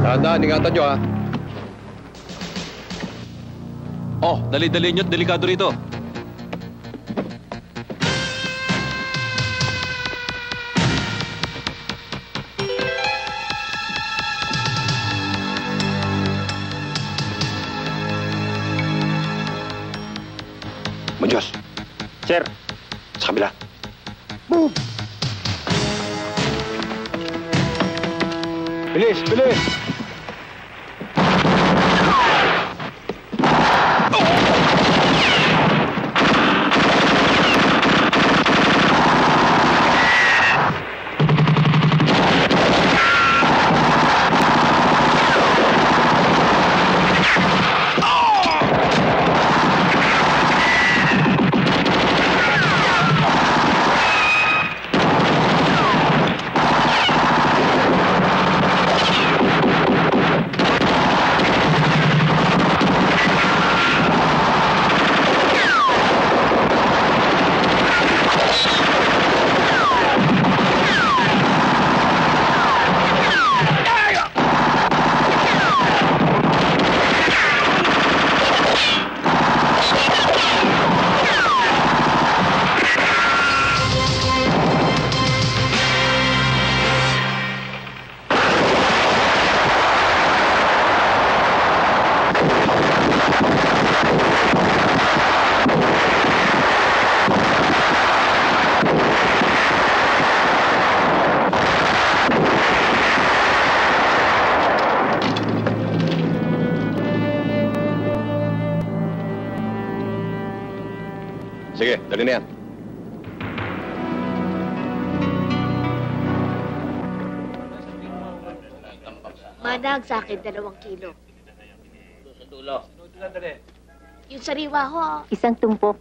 Tandaan, ingatan nyo, ha? Oh, dali-dali nyo't delikado rito. Munyos. Sir. Sa kabila. Move! Bilis! Bilis! Sige, dali na yan. Manag sa akin, 2 kilo. Sa dulo. Yung sariwa ho, Isang tumpok.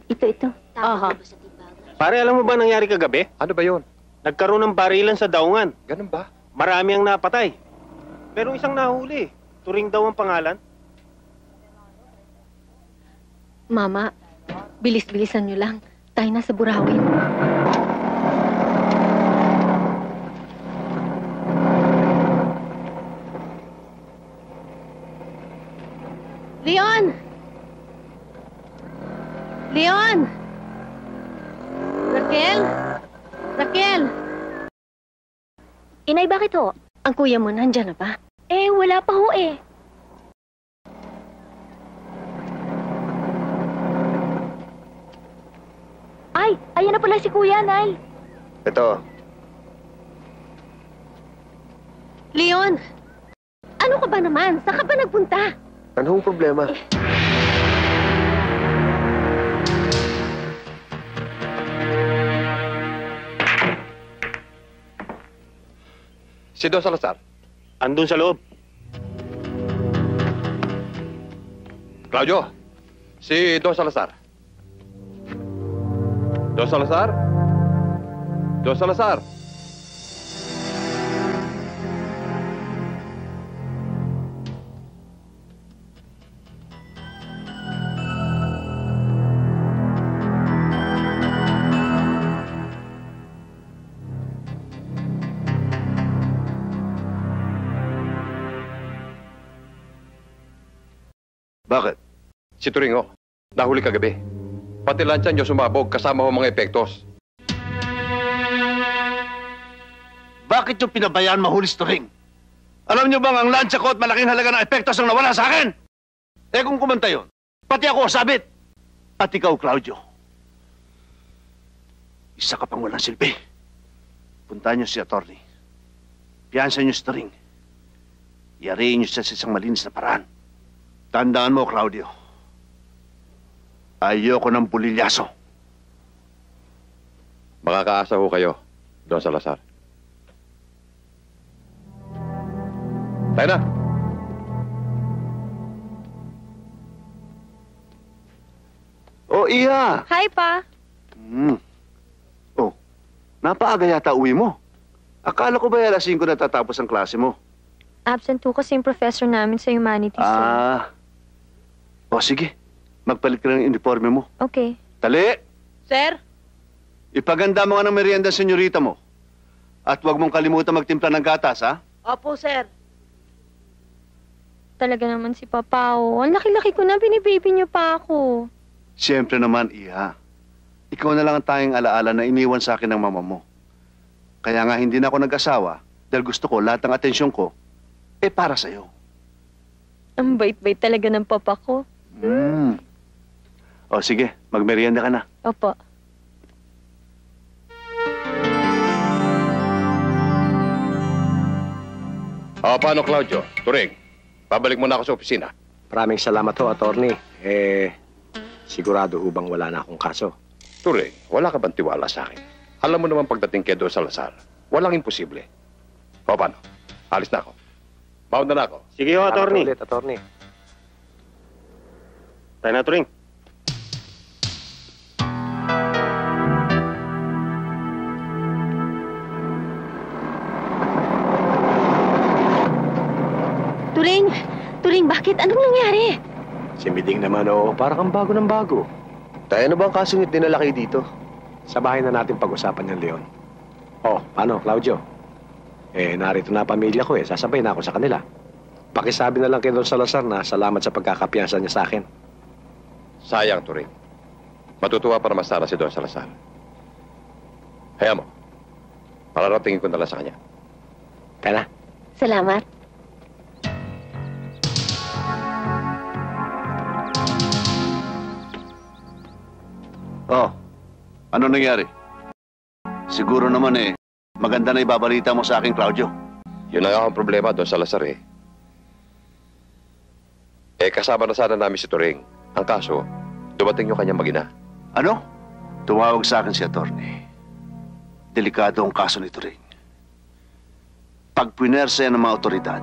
Ito. tama ba sa timbangan? Pare, alam mo ba nangyari kagabi? Ano ba yun? Nagkaroon ng barilan sa daungan. Ganun ba? Marami ang napatay. Pero isang nahuli. Turing daw ang pangalan. Mama, bilis-bilisan nyo lang. Tayo na sa Burawin. Leon! Leon! Raquel! Raquel! Inay, bakit ho? Ang kuya mo nandyan na ba? Eh, wala pa ho eh. Ay, ayan na pala si Kuya, Nay. Ito. Leon! Ano ka ba naman? Saan ka ba nagpunta? Anong problema? Si Don Salazar. Andun sa loob. Claudio, si Don Salazar. Don Salazar? Don Salazar? Bakit? Si Turingo. Nahuli kagabi. Pati lansya niyo sumabog kasama ho mga epektos. Bakit yung pinabayaan mahuli si Turing? Alam niyo bang ang lansya ko at malaking halaga ng epektos ang nawala sa akin? Eh kung kumanta yun, pati ako sabit. At ikaw, Claudio. Isa ka pang walang silbi. Puntahan niyo si attorney. Piyansan niyo si Turing. Yariin niyo siya sa isang malinis na paraan. Tandaan mo, Claudio. Ayoko ng pulilyaso. Makakaasa ho kayo, Don Salazar. Tayo na. Oh, Iha! Hi, Pa. Oh, napaaga yata uwi mo. Akala ko ba alas 5 natatapos ang klase mo? Absent po kasi yung professor namin sa humanities. O sige, magpalit ka ng uniforme mo. Okay. Tali! Sir? Ipaganda mo nga ng merienda senyorita mo. At huwag mong kalimutan magtimpla ng gatas, ha? Opo, sir. talaga naman si Papa, oh. Ang laki-laki ko na, binibaby niyo pa ako. Siyempre naman, Iha. Ikaw na lang ang tanging alaala na iniwan sa akin ng mama mo. Kaya nga hindi na ako nag-asawa dahil gusto ko lahat ng atensyon ko para sa'yo. Ang bait-bait talaga ng Papa ko. O sige, magmerienda ka na. Opo. Paano, Claudio? Turing, babalik muna ako sa opisina. Maraming salamat ho, attorney. Sigurado ho bang wala na akong kaso? Turing, wala ka bang tiwala sa akin? Alam mo naman pagdating kay Don Salazar, walang imposible. Paano? Alis na ako. Mauna na ako. Sige ho, attorney. Salamat ulit, attorney. Tayo na, Turing. Turing, bakit? Anong nangyari? Si Miding naman, oo. Parang kang bago ng bago. Tayo, ano ba ang kaso niyo dinala kayo dito? Sa bahay na natin pag-usapan ng Leon. Oh, paano, Claudio? Narito na pamilya ko Sasabay na ako sa kanila. Pakisabi na lang kay Don Salazar na salamat sa pagkakapiyansa niya sa akin. Sayang, Turing. Matutuwa para masara si Don Salazar. Hayaan mo. Pararatingin ko na lang sa kanya. Kaya na. Salamat. Oh, ano nangyari? Siguro naman maganda na ibabalita mo sa akin, Claudio. Yun ang akong problema, Don Salazar kasama na sana namin si Turing. Ang kaso, dumating yung kanyang mag-ina. Ano? Tumawag sa akin si attorney. Delikado ang kaso ni Turing. Pag pinersa yan ng mga otoridad,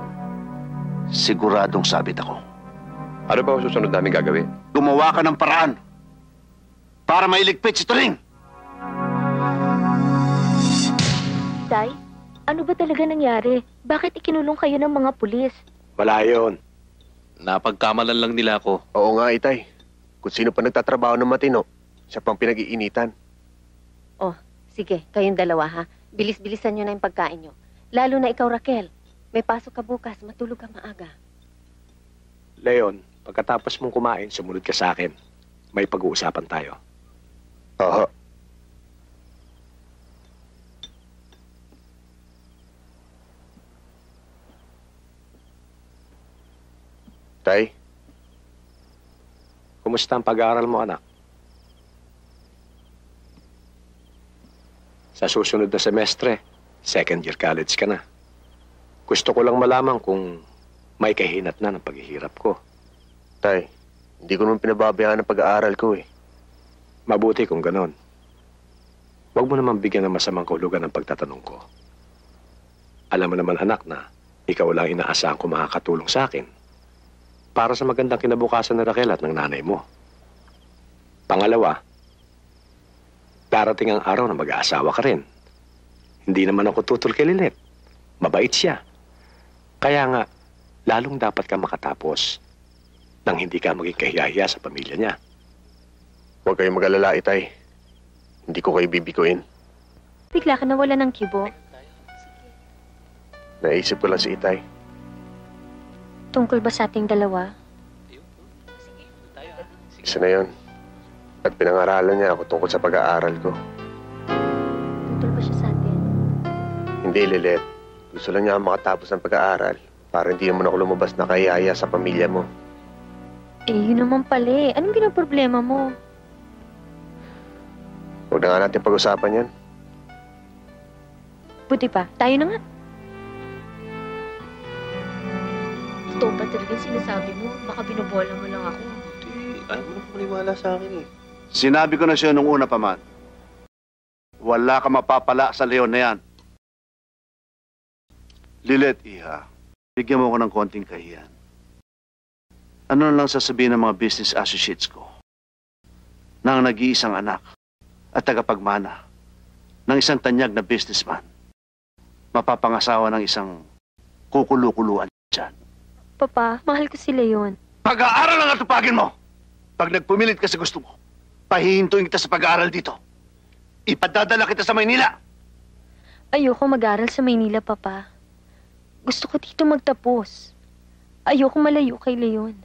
siguradong sabit ako. Ano ba ang susunod namin gagawin? Gumawa ka ng paraan para mailigpit si Turing. Tay, ano ba talaga nangyari? Bakit ikinulong kayo ng mga pulis? Wala yun. Napagkamalan lang nila ako. Oo nga, Itay. Kung sino pa nagtatrabaho ng matino, siya pang pinag-iinitan. Oh, sige, kayong dalawa ha. Bilis-bilisan nyo na yung pagkain nyo. Lalo na ikaw, Raquel. May pasok ka bukas, matulog ka maaga. Leon, pagkatapos mong kumain, sumunod ka sa akin. May pag-uusapan tayo. Oo. Tay, Kumusta ang pag-aaral mo, anak? Sa susunod na semestre, second year college ka na. Gusto ko lang malaman kung may kahinat na ng paghihirap ko. Tay, hindi ko naman pinababayaan ang pag-aaral ko Mabuti kung ganon. Huwag mo naman bigyan ng masamang kahulugan ng pagtatanong ko. Alam mo naman, anak, na ikaw lang inaasahan ko makakatulong sa akin para sa magandang kinabukasan ng Raquel at ng nanay mo. Pangalawa, darating ang araw na mag-aasawa ka rin. Hindi naman ako tutol kay Linet. Mabait siya. Kaya nga, lalong dapat ka makatapos nang hindi ka maging kahiyahiya sa pamilya niya. Huwag kayong mag-alala, Itay. Hindi ko kayo bibiguin. Bigla ka nawala ng kibo. Naisip ko lang si Itay. Tungkol ba sa ating dalawa? Isa na yun. At pinangaralan niya ako tungkol sa pag-aaral ko. Tungkol ba siya sa atin? Hindi, Lilet. Gusto lang niya makatapos ng pag-aaral para hindi naman ako lumabas na kayaya sa pamilya mo. Yun naman pala Anong ginaproblema mo? Huwag na nga natin pag-usapan yan. Buti pa, tayo na nga. Totoo ba talaga yung sinasabi mo? Baka binobola mo lang ako. Ayaw mo na maniwala sa akin Sinabi ko na siya nung una pa man. Wala ka mapapala sa Leon na yan. Lilet, Iha, bigyan mo ko ng konting kahiyan. Ano lang sasabihin ng mga business associates ko na ang nag-iisang anak at tagapagmana ng isang tanyag na businessman mapapangasawa ng isang kukulu-kuluan dyan. Papa, mahal ko si Leon. Pag-aaral ang atupagin mo! Pag nagpumilit ka sa gusto mo, pahihintuin kita sa pag-aaral dito. Ipadadala kita sa Maynila. Ayoko mag-aral sa Maynila, Papa. Gusto ko dito magtapos. Ayoko malayo kay Leon.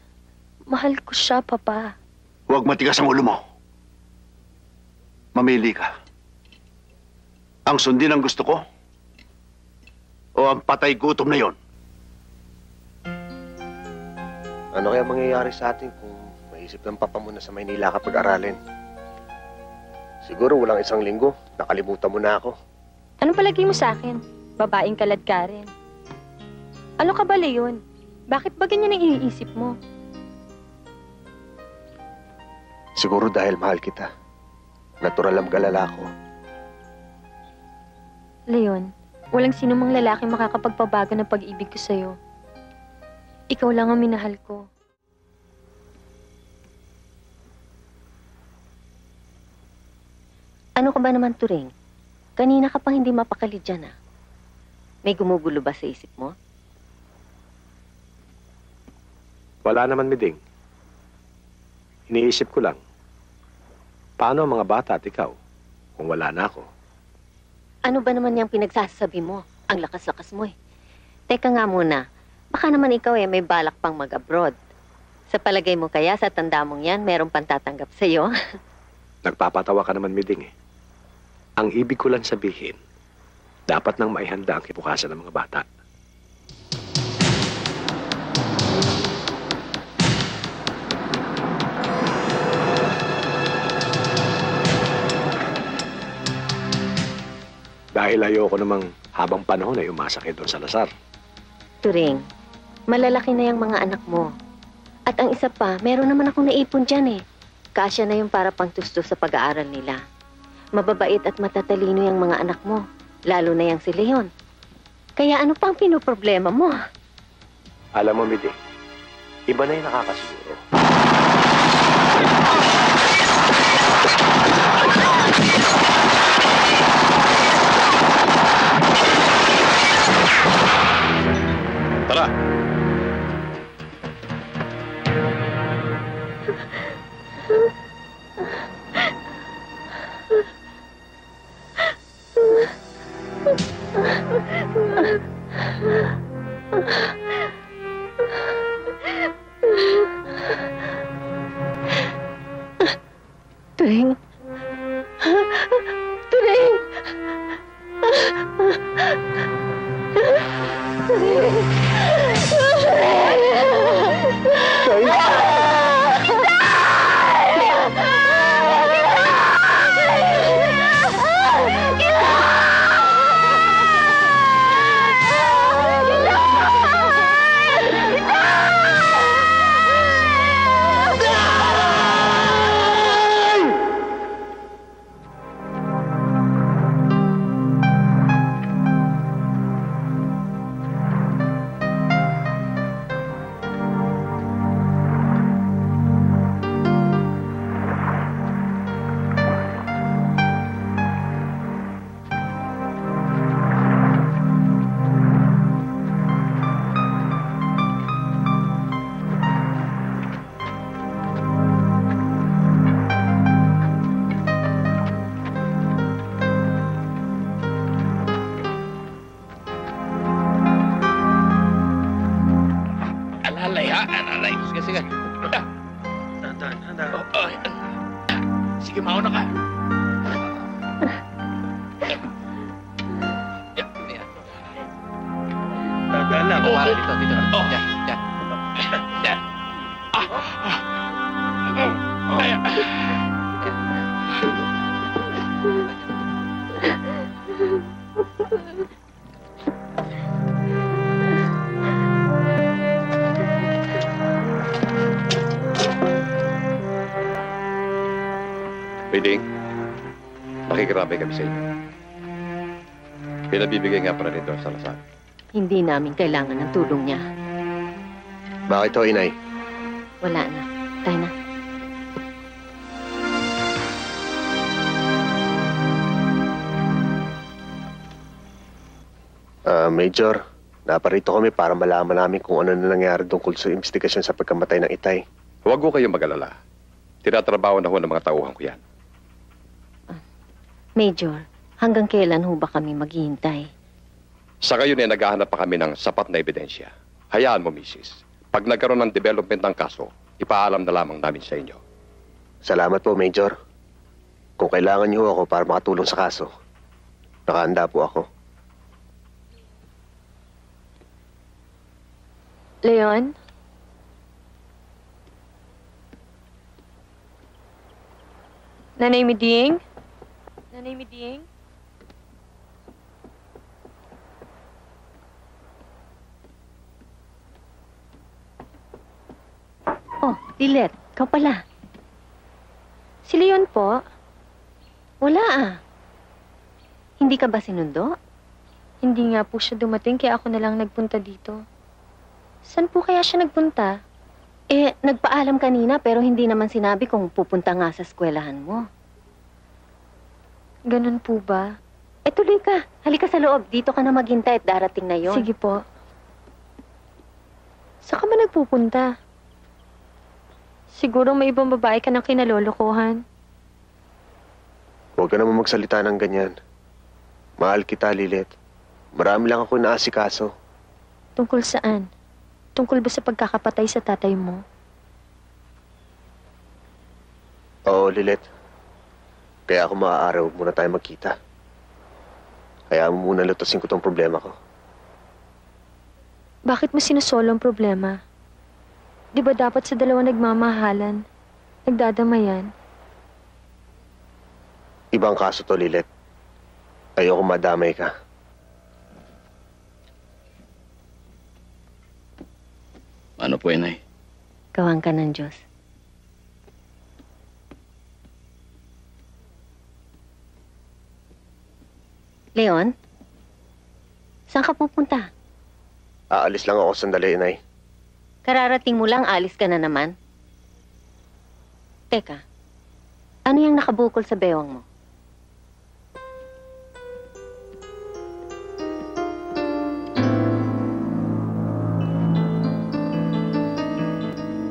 Mahal ko siya, Papa. Huwag matigas ang ulo mo. Mamili ka. Ang sundin ang gusto ko o ang patay gutom na yon? Ano kaya mangyayari sa atin kung maisip ng papa mo na sa Maynila ka pag-aralin? Siguro walang isang linggo, nakalimutan mo na ako. Anong palagi mo sa akin? Babaeng kalad ka rin. Ano ka ba, Leon? Bakit ba ganyan ang iniisip mo? Siguro dahil mahal kita. Natural ang mag-alala ko. Leon, walang sinumang lalaki makakapagpabago ng pag-ibig ko sa'yo. Ikaw lang ang minahal ko. Ano ka ba naman, Turing? Kanina ka pang hindi mapakali dyan, ah. May gumugulo ba sa isip mo? Wala naman, Miding. Iniisip ko lang, paano ang mga bata at ikaw kung wala na ako? Ano ba naman yung pinagsasabi mo? Ang lakas-lakas mo eh. Teka nga muna, baka naman ikaw may balak pang mag-abroad. Sa palagay mo kaya sa tanda mong yan, meron pang tatanggap sa'yo? Nagpapatawa ka naman, Miding eh. Ang ibig ko lang sabihin, dapat nang maihanda ang kibukasan ng mga bata. Dahil ayoko namang habang panahon ay umasa kay Don Salazar. Turing, malalaki na yung mga anak mo. At ang isa pa, meron naman akong naipon dyan eh. Kasya na yung para pang tusto sa pag-aaral nila. Mababait at matatalino yung mga anak mo. Lalo na yung si Leon. Kaya ano pang pinoproblema mo? Alam mo, Miding, iba na yung nakakasiguro. Tara! Turing! Turing! Alalay ha, alalay. Sige, sige. Sige, mauna ka. Dala, para dito, dito. Oh, yan, yan. Yan. Miding, makikiramay kami sa inyo. Pinabibigay nga para nito sa Salazar. Hindi namin kailangan ng tulong niya. Bakit ho, inay? Wala na. Tayo na. Major, naparito kami para malaman namin kung ano na nangyari tungkol sa investigasyon sa pagkamatay ng Itay. Huwag ko kayong mag-alala. Tinatrabaho na ho ng mga tauhan ko yan. Major, hanggang kailan ho ba kami maghihintay? Sa ngayon ay naghahanap pa kami ng sapat na ebidensya. Hayaan mo, Mrs. Pag nagkaroon ng development ng kaso, ipaalam na lamang namin sa inyo. Salamat po, Major. Kung kailangan niyo ako para makatulong sa kaso, nakahanda po ako. Leon? Nanay Miding? Nanay Miding? Oh, Lilet, ikaw pala. Si Leon po? Wala ah. Hindi ka ba sinundo? Hindi nga po siya dumating kaya ako na lang nagpunta dito. Saan po kaya siya nagpunta? Eh, nagpaalam kanina pero hindi naman sinabi kung pupunta nga sa eskwelahan mo. Ganun po ba? Eh, tuloy ka. Halika sa loob. Dito ka na maghintay at darating na yon. Sige po. Saan ka ba nagpupunta? Siguro may ibang babae ka nang kinalolokohan. Huwag ka naman magsalita ng ganyan. Mahal kita, Lilet. Marami lang ako naasikaso. Tungkol saan? Tungkol ba sa pagkakapatay sa tatay mo? Oo, Lilet. Kaya ako maaari, huwag muna tayo magkita. Kaya mo muna lutasin ko tong problema ko. Bakit mo sinusolo ang problema? Di ba dapat sa dalawa nagmamahalan? Nagdadamayan? Ibang kaso to, Lilet. Ayoko madamay ka. Ano po, Inay? Gawang ka ng Diyos. Leon? Saan ka pupunta? Aalis lang ako sandali, Inay. Kararating mo lang, alis ka na naman. Teka, ano yung nakabukol sa bewang mo?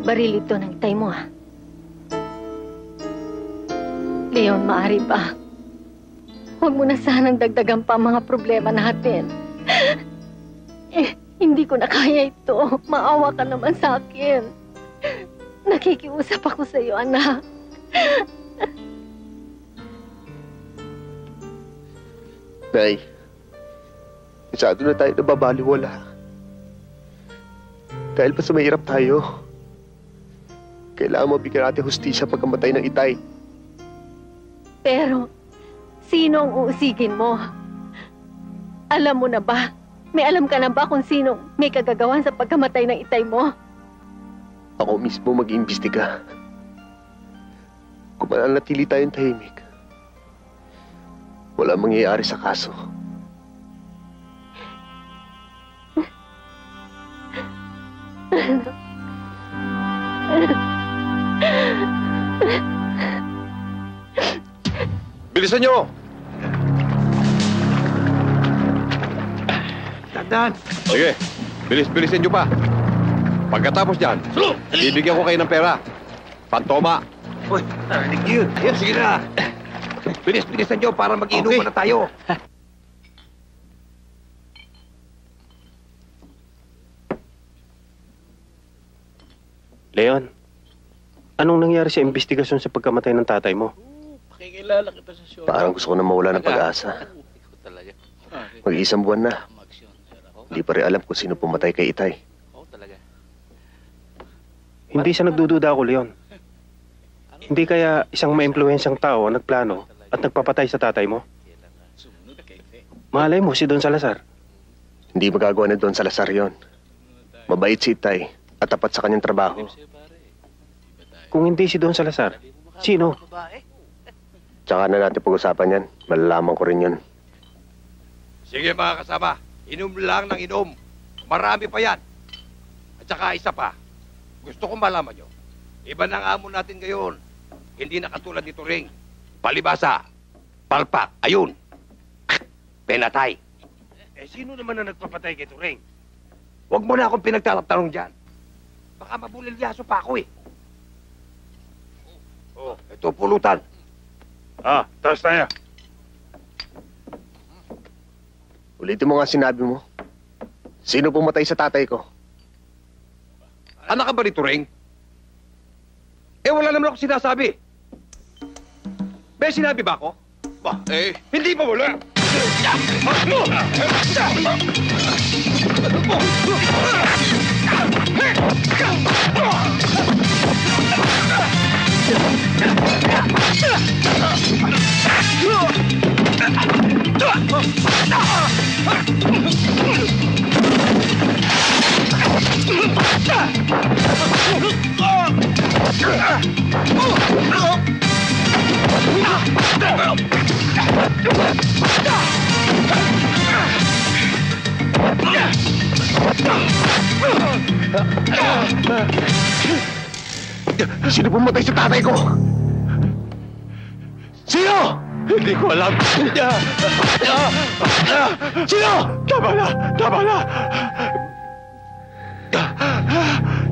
Baril ito ng itay mo, ah. Leon, maaari ba? Huwag mo na sanang dagdagan pa ang mga problema natin. Hindi ko na kaya ito. Maawa ka naman sa akin. Nakikiusap ako sa iyo, anak. Nay, masyado na tayo nababaliwala. Dahil pa sa mahirap tayo, kailangan mabigyan natin hustisya pagkamatay ng itay. Pero, sino ang uusigin mo? Alam mo na ba? May alam ka na ba kung sino may kagagawan sa pagkamatay ng itay mo? Ako mismo mag-iimbestiga. Kung mananatili tayong tahimik, wala mangyayari sa kaso. Bilisan nyo! Tandaan! Sige, bilisin nyo pa. Pagkatapos dyan, bibigyan ko kayo ng pera. Pantoma. Uy, narinig yun. Ayun, sige na. Bilisan nyo para mag-inuman na tayo. Leon, anong nangyari sa investigasyon sa pagkamatay ng tatay mo? Pakikilala kita sa show. Parang gusto ko na mawala ng pag-asa. Ikaw talaga. Mag-iisang buwan na. Mag-aksyon, sir. Ako? Hindi pa rin alam kung sino pumatay kay itay. Oo, talaga. Hindi siya nagdududa ako, Leon. Hindi kaya isang maimpluwensyang tao ang nagplano at nagpapatay sa tatay mo? Sumunod kay Fe. Malay mo si Don Salazar. Hindi magagawa na doon sa Salazar yun. Mabait si itay at tapat sa kanyang trabaho. Kung hindi si Don Salazar, sino? Tsaka na natin pag-usapan yan. Malalaman ko rin yun. Sige mga kasama, inom lang ng inom. Marami pa yan. At saka isa pa, gusto kong malaman nyo, iba ng amo natin ngayon. Hindi na katulad ni Turing. Palibasa, palpak, ayun. Penatay. Eh, sino naman na nagpapatay kay Turing? Huwag mo na akong pinagtatanong dyan. Baka mabulilyaso pa ako eh. Oh, ito pulutan. Ah, taas tayo. Ulitin mo nga sinabi mo. Sino pumatay sa tatay ko? Anak ka ba ni Turing? Eh, wala naman ako sinasabi. May sinabi ba ako? Ba, hindi pa wala. Sino pumatay sa tatay ko? Sino? Hindi ko alam. Sino? Tama na! Tama na!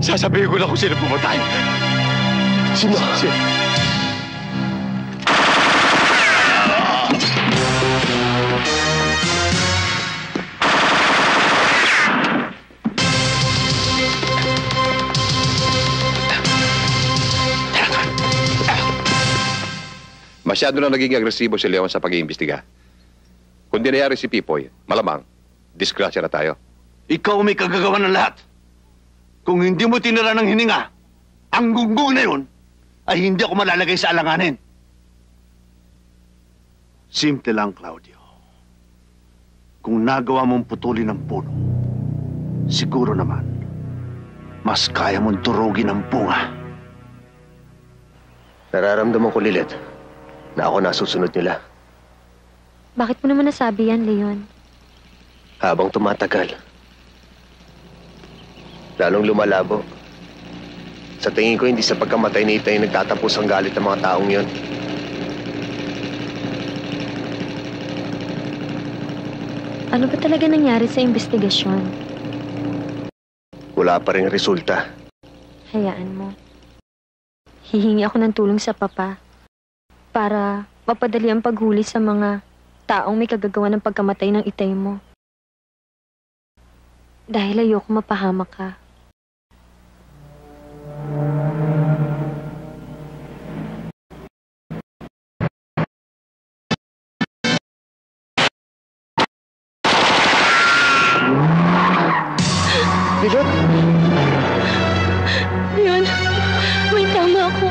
Sasabihin ko na kung sino pumatay. Sino? Masyado na naging agresibo si Leon sa pag-iimbestiga. Kung di nangyari si Pipoy, malamang, disgrasya na tayo. Ikaw may kagagawa ng lahat. Kung hindi mo tinira ng hininga, ang gunggong na yun, ay hindi ako malalagay sa alanganin. Simple lang, Claudio. Kung nagawa mong putulin ng puno, siguro naman, mas kaya mong turugin ang bunga. Nararamdaman ko, Lilet, na ako nasusunod nila. Bakit mo naman nasabi yan, Leon? Habang tumatagal, lalong lumalabo. Sa tingin ko, hindi sa pagkamatay ni Itay nagtatapos ang galit ng mga taong yon. Ano ba talaga nangyari sa investigasyon? Wala pa rin resulta. Hayaan mo. Hihingi ako ng tulong sa papa para mapadali ang paghuli sa mga taong may kagagawa ng pagkamatay ng Itay mo. Dahil ayoko mapahamak ka. Lilet! Leon, may tama ako.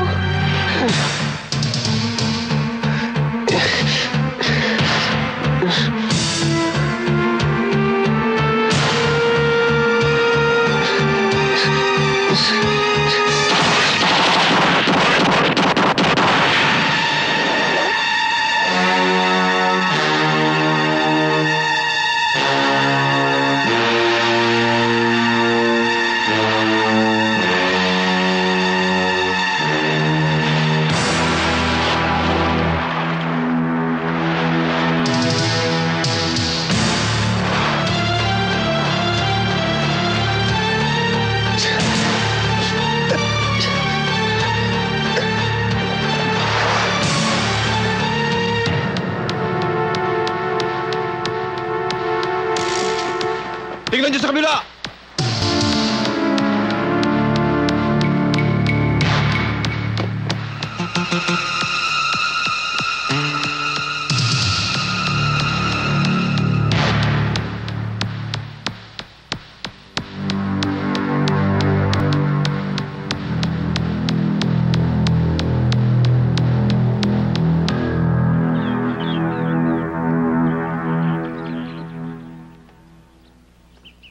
Tingnan niyo sa kabila!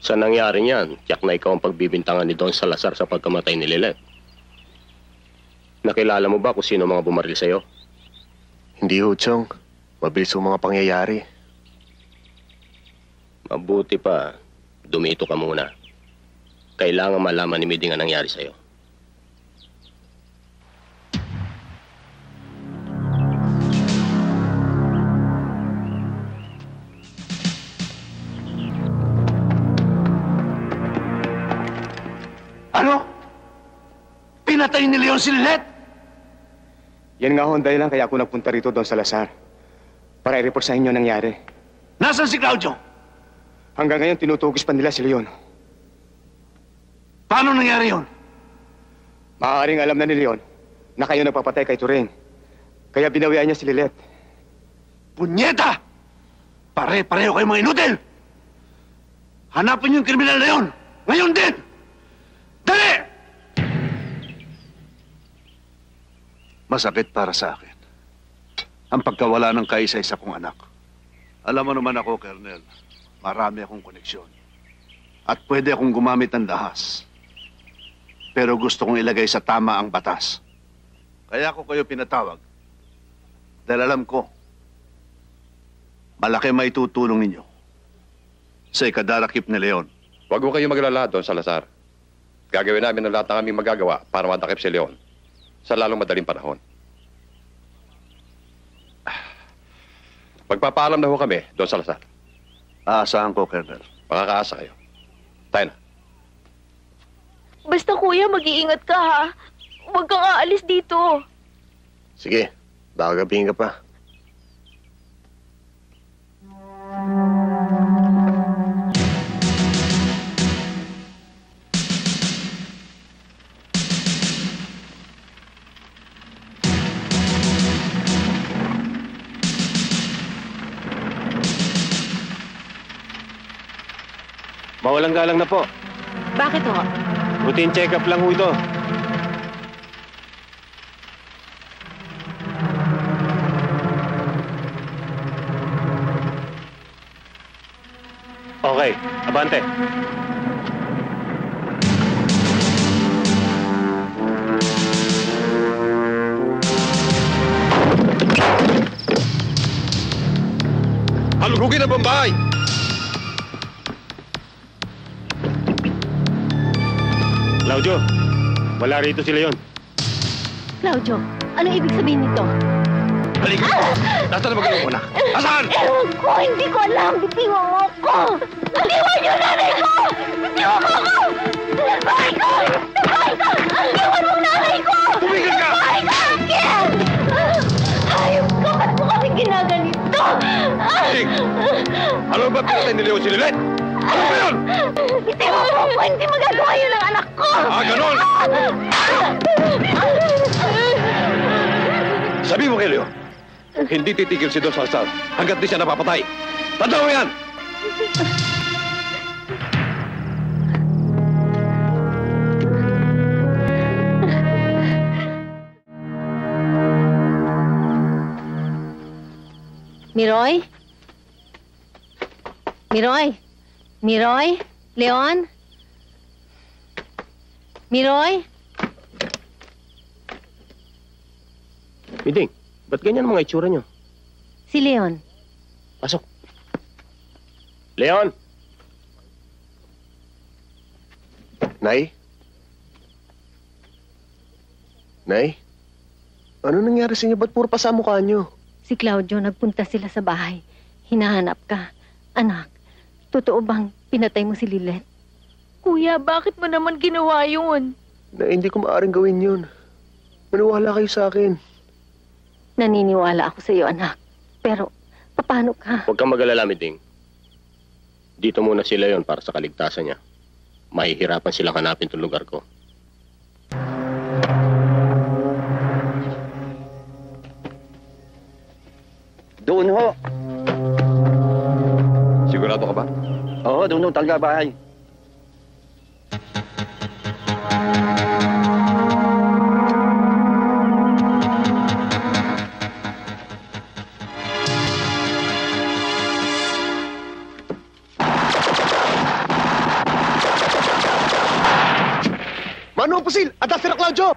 Sa nangyari niyan, tiyak na ikaw ang pagbibintangan ni Don Salazar sa pagkamatay ni Lilet. Nakilala mo ba kung sino mga bumaril sa'yo? Hindi ho, Chong. Mabilis ang mga pangyayari. Mabuti pa, dumito ka muna. Kailangan malaman ni Miding ang nangyari sa'yo. Ano? Pinatay ni Leon si Lilet? Yan nga ho ang dahilan kaya ako nagpunta rito, Don Salazar. Para i-report sa inyo nangyari. Nasaan si Claudio? Hanggang ngayon tinutugis pa nila si Leon. Paano nangyari yon? Maaaring alam na ni Leon na kayo nagpapatay kay Turing. Kaya binawian niya si Lilet. Punyeta! Pare-pareho kayo mga inutil! Hanapin niyo yung kriminal na yun! Ngayon din! Dali! Masakit para sa akin ang pagkawala ng kaisa-isa kong anak. Alam mo naman ako, Colonel, marami akong koneksyon. At pwede akong gumamit ng dahas. Pero gusto kong ilagay sa tama ang batas. Kaya ako kayo pinatawag. Dahil alam ko, malaki may tutulong ninyo sa ikadarakip ni Leon. Huwag mo kayo maglala, Don Salazar. Gagawin namin ang lahat ng aming magagawa para madakip si Leon sa lalong madaling panahon. Magpapaalam na ho kami, Don Salazar. Aasahan ko, Colonel. Makakaasa kayo. Tayo na. Basta kuya, mag-iingat ka ha. Huwag kang aalis dito. Sige, baka gabihin ka pa. Mawalang galang na po. Bakit ho? Routine check-up lang ho ito. Okay, abante. Halugugin ang Bombay! Claudio, wala rito si Leon. Claudio, anong ibig sabihin nito? Halika! Nasaan na magaling mo na? Asan? Ewan ko, hindi ko alam. Bitiwan mo ko. Bitiwan niyo nanay ko! Bitiwan mo ko! Bahay ko! Bahay ko! Bitiwan mo nanay ko! Tumigil ka! Bahay ka akin! Ayop ka! Ba't mo kami ginaganito? Ding! Ano ba pinatay ni Leon si Lilet? Ano ba yun? Bitiwan mo ko! Hindi magagawa yun ang anak ko! Ah, ganon! Sabi mo kay Leon, hindi titigil si Don Salazar hanggat di siya napapatay. Tandaan mo yan! Miroy? Miroy? Miroy? Leon? Miroy? Miding, ba't ganyan ang mga itsura niyo? Si Leon. Pasok. Leon! Nay? Nay? Ano nangyari sa inyo? Ba't puro pa sa mukha niyo? Si Claudio, nagpunta sila sa bahay. Hinahanap ka. Anak, totoo bang pinatay mo si Lilet? Kuya, bakit mo naman ginawa yun? Na hindi ko maaaring gawin yun. Maniwala kayo sa akin. Naniniwala ako sa iyo, anak. Pero, paano ka? Huwag kang mag-alala, Miding. Dito muna si Leon para sa kaligtasan niya. Mahihirapan silang hanapin itong lugar ko. Doon ho. Sigurado ka ba? Oo, doon ho talaga bahay. Mano ang pusil! At Sir Claudio!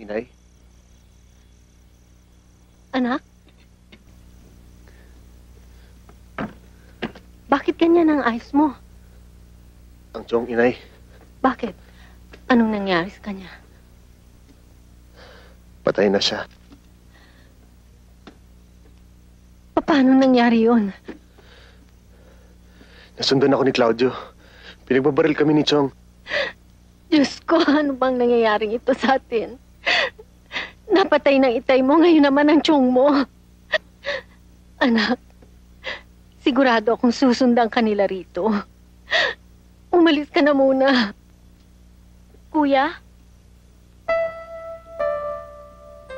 Inay? Anak? Bakit ganyan ang ayos mo? Ang Chong, Inay. Bakit? Anong nangyari sa kanya? Patay na siya. Paano nangyari yun? Nasundan ako ni Claudio. Pinagbabaril kami ni Chong. Diyos ko, ano bang nangyayaring ito sa atin? Napatay ng itay mo, ngayon naman ang tiyong mo. Anak, sigurado akong susundan ka nila rito. Umalis ka na muna. Kuya?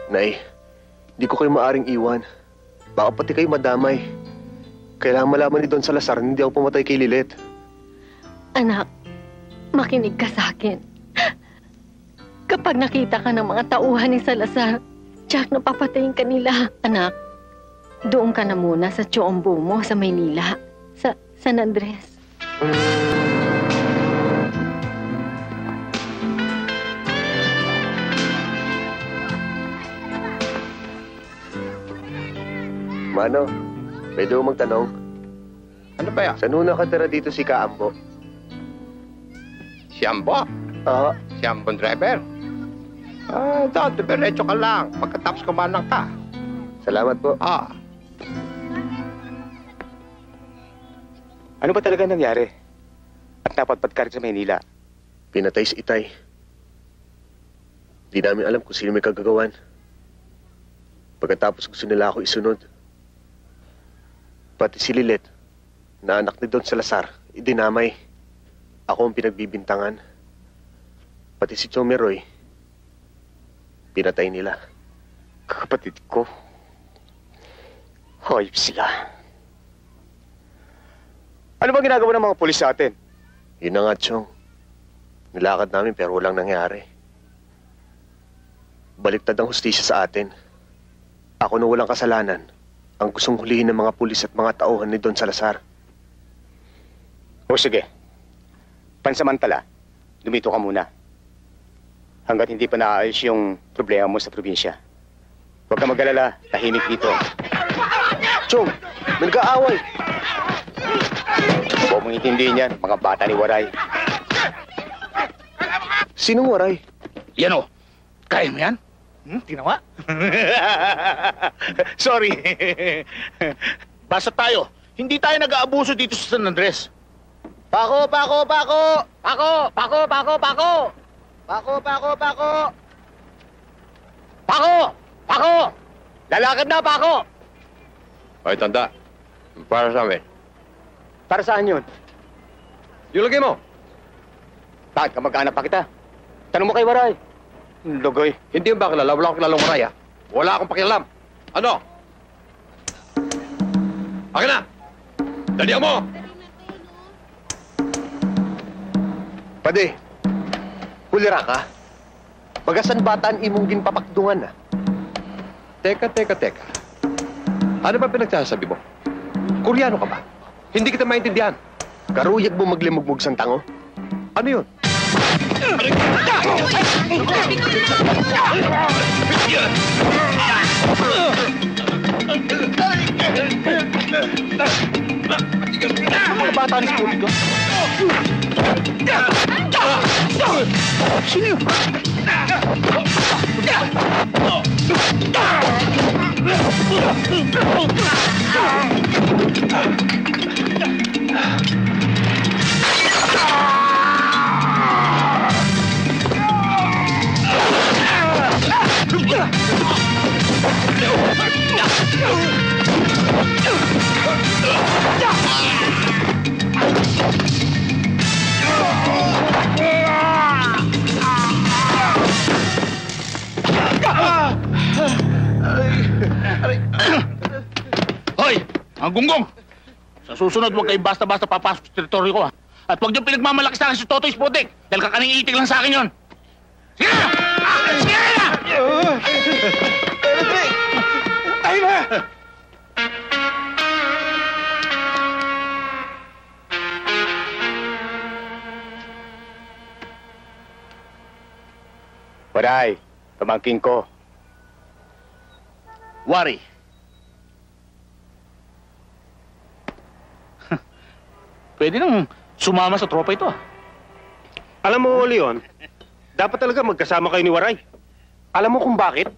Nay, di ko kayo maaring iwan. Baka pati kayo madamay. Kailangan malaman ni Don Salazar na hindi ako pumatay kay Lilet. Anak, makinig ka sa akin. Kapag nakita ka ng mga tauhan ni Salazar, tiyak na papatayin ka nila. Anak, doon ka na muna sa Chombo mo sa Maynila, sa San Andres. Mano, pwede mo magtanong? Ano ba yan? Saan ho nakatira dito si Kaambo? Si Ambo? Oo. Si Ambong driver? Doon, diretso ka lang. Pagkatapos kumanang ka. Salamat po. Ano ba talaga nangyari? At napadpad ka rin sa Maynila? Pinatay si Itay. Di namin alam kung sino may kagagawan. Pagkatapos gusto nila ako isunod. Pati si Lilet, na anak ni Don Salazar, idinamay. Ako ang pinagbibintangan. Pati si Chomeroy, pinatay nila. Kapatid ko. Hayop sila. Ano bang ginagawa ng mga pulis sa atin? Yun na nga, Chong. Nilakad namin pero walang nangyari. Baliktad ang hustisya sa atin. Ako na walang kasalanan ang gustong hulihin ng mga pulis at mga tauhan ni Don Salazar. O sige. Pansamantala, lumito ka muna. Hanggat hindi pa naayos yung problema mo sa probinsya. Huwag ka mag-alala, tahimik dito. Chong, may nag-aaway. Huwag mong intindihin yan, mga bata ni Waray. Sinong Waray? Yan o. Kaya mo yan? Tinawa? Sorry. Basta tayo. Hindi tayo nag-aabuso dito sa San Andres. Pako! Pako! Pako! Pako! Pako! Pako! Pako! Pako! Pako! Pako! Pako! Pako! Lalakad na, Pako! Ay, tanda. Para sa amin. Para saan yun? Yung lagay mo. Bakit kamag-anak pa kita? Tanong mo kay Waray. Lugoy. Hindi yung ba kilala? Wala akong kilalang maraya. Wala akong pakialam. Ano? Akin na! Dalihan mo! Pade, hulira ka. Bagasan bataan imong ginpapakdungan na. Teka. Ano ba pinagsasabi mo? Koreano ka ba? Hindi kita maintindihan. Karuyag mo maglimugmug sang tango? Ano yun? Mga bata ni Spooty ko. Sino yun? Hoy! Ang gunggong! Sa susunod, huwag kayo basta-basta papasok sa teritoryo ko, ha? At huwag niyong pinagmamalaki sa akin si Totoy Spotek dahil kakaning itik lang sa akin yun. Sige na! Sige na! Tayo na! Waray, Pamangking ko. Wari. Pwede nang sumama sa tropa ito. Alam mo, Leon, dapat talaga magkasama kayo ni Waray. Alam mo kung bakit?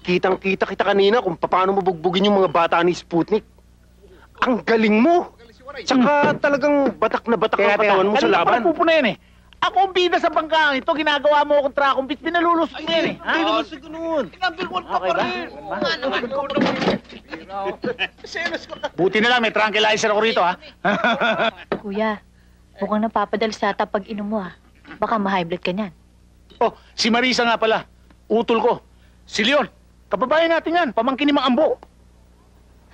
Kitang-kita kita kanina kung paano mo bugbugin yung mga bata ni Sputnik. Ang galing mo! Tsaka talagang batak na batak ang katawan mo sa laban. Kanina pa yan eh. Ako ang bida sa bangkang ito, ginagawa mo akong trakumpit, pinalulusot mo yan eh. Hindi naman sa ganun. Number 1 ka pa rin. Buti na lang, may tranquilizer ako rito ha. Kuya, mukhang napapadalsata pag inom mo Baka ma-high blood ka niyan. Oh, si Marisa nga pala. Utol ko. Si Leon, kababayan natin yan, pamangkin ni Mang Ambo.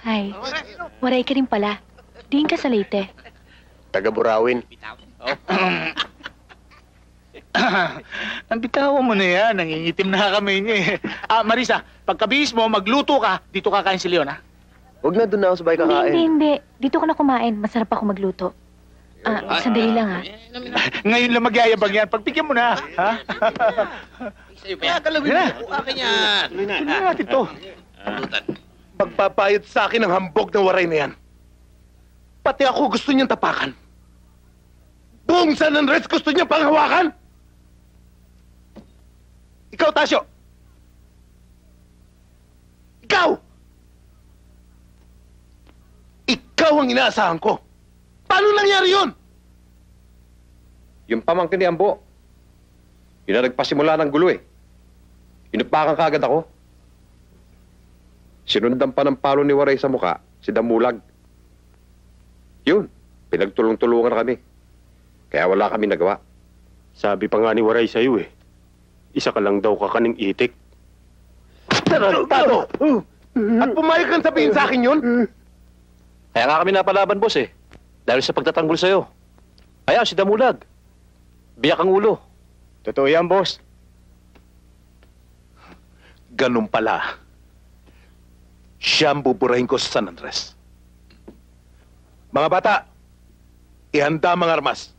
Hay, waray ka rin pala. Diin ka sa Leyte. Taga Burawin. Ang bitawan mo na yan, nangingitim na kami niya eh. Marisa, pagkabihis mo, magluto ka, dito kakain si Leon, ha? Huwag na, doon na ako sabay kakain. Hindi. Dito ka na kumain. Masarap ako magluto. Sandali lang, ha? Ngayon lang magyayabang yan. Pagpigyan mo na, ha? Kaya kalawin mo. Akin yan. Tuloy na natin to. Pagpapayad sa akin ang hambog ng Waray na yan. Pati ako gusto niyang tapakan. Buong San Andres gusto niyang panghawakan. Ikaw, Tasyo! Ikaw! Ikaw ang inaasahan ko. Paano nangyari yun? Yung pamangkin ni Ambo. Yun na nagpasimula ng gulo eh. Inupakan kaagad ako. Sinundan pa ng palo ni Waray sa muka, si Damulag. Yun, pinagtulong-tulungan kami. Kaya wala kami nagawa. Sabi pa nga ni Waray sa'yo eh. Isa ka lang daw kakaning itik. Tarantado! At pumayag kang sabihin sa akin yun? Kaya nga kami napalaban, boss eh. Dahil sa pagtatanggol sa'yo. Ayan, si Damulag. Biyak ang ulo. Totoo yan, boss. Ganun pala. Siya ang buburahin ko sa San Andres. Mga bata, ihanda mga armas.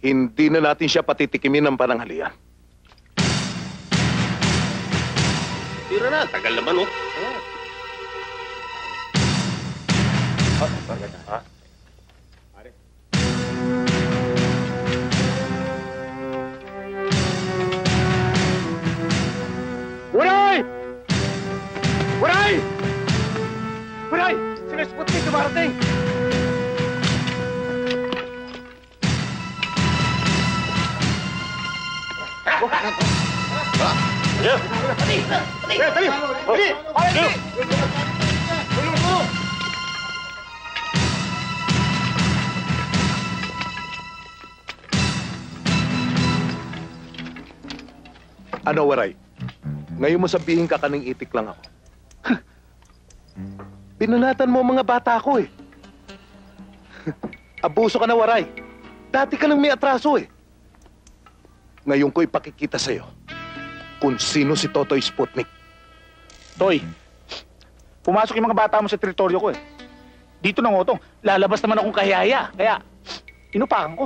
Hindi na natin siya patitikimin ng pananghalian. Tira na, tagal naman oh. Waray! Waray! Waray! Sila Sputnik dumarating! Ano, Waray? Ngayon mo sabihin kakaning itik lang ako. Pinanatan mo mga bata ko eh. Abuso ka na, Waray. Dati ka nang may atraso eh. Ngayon ko ipakikita sa'yo kung sino si Totoy Sputnik. Toy, pumasok yung mga bata mo sa teritoryo ko eh. Dito na ngotong, lalabas naman akong kahiyaya. Kaya, inupakan ko.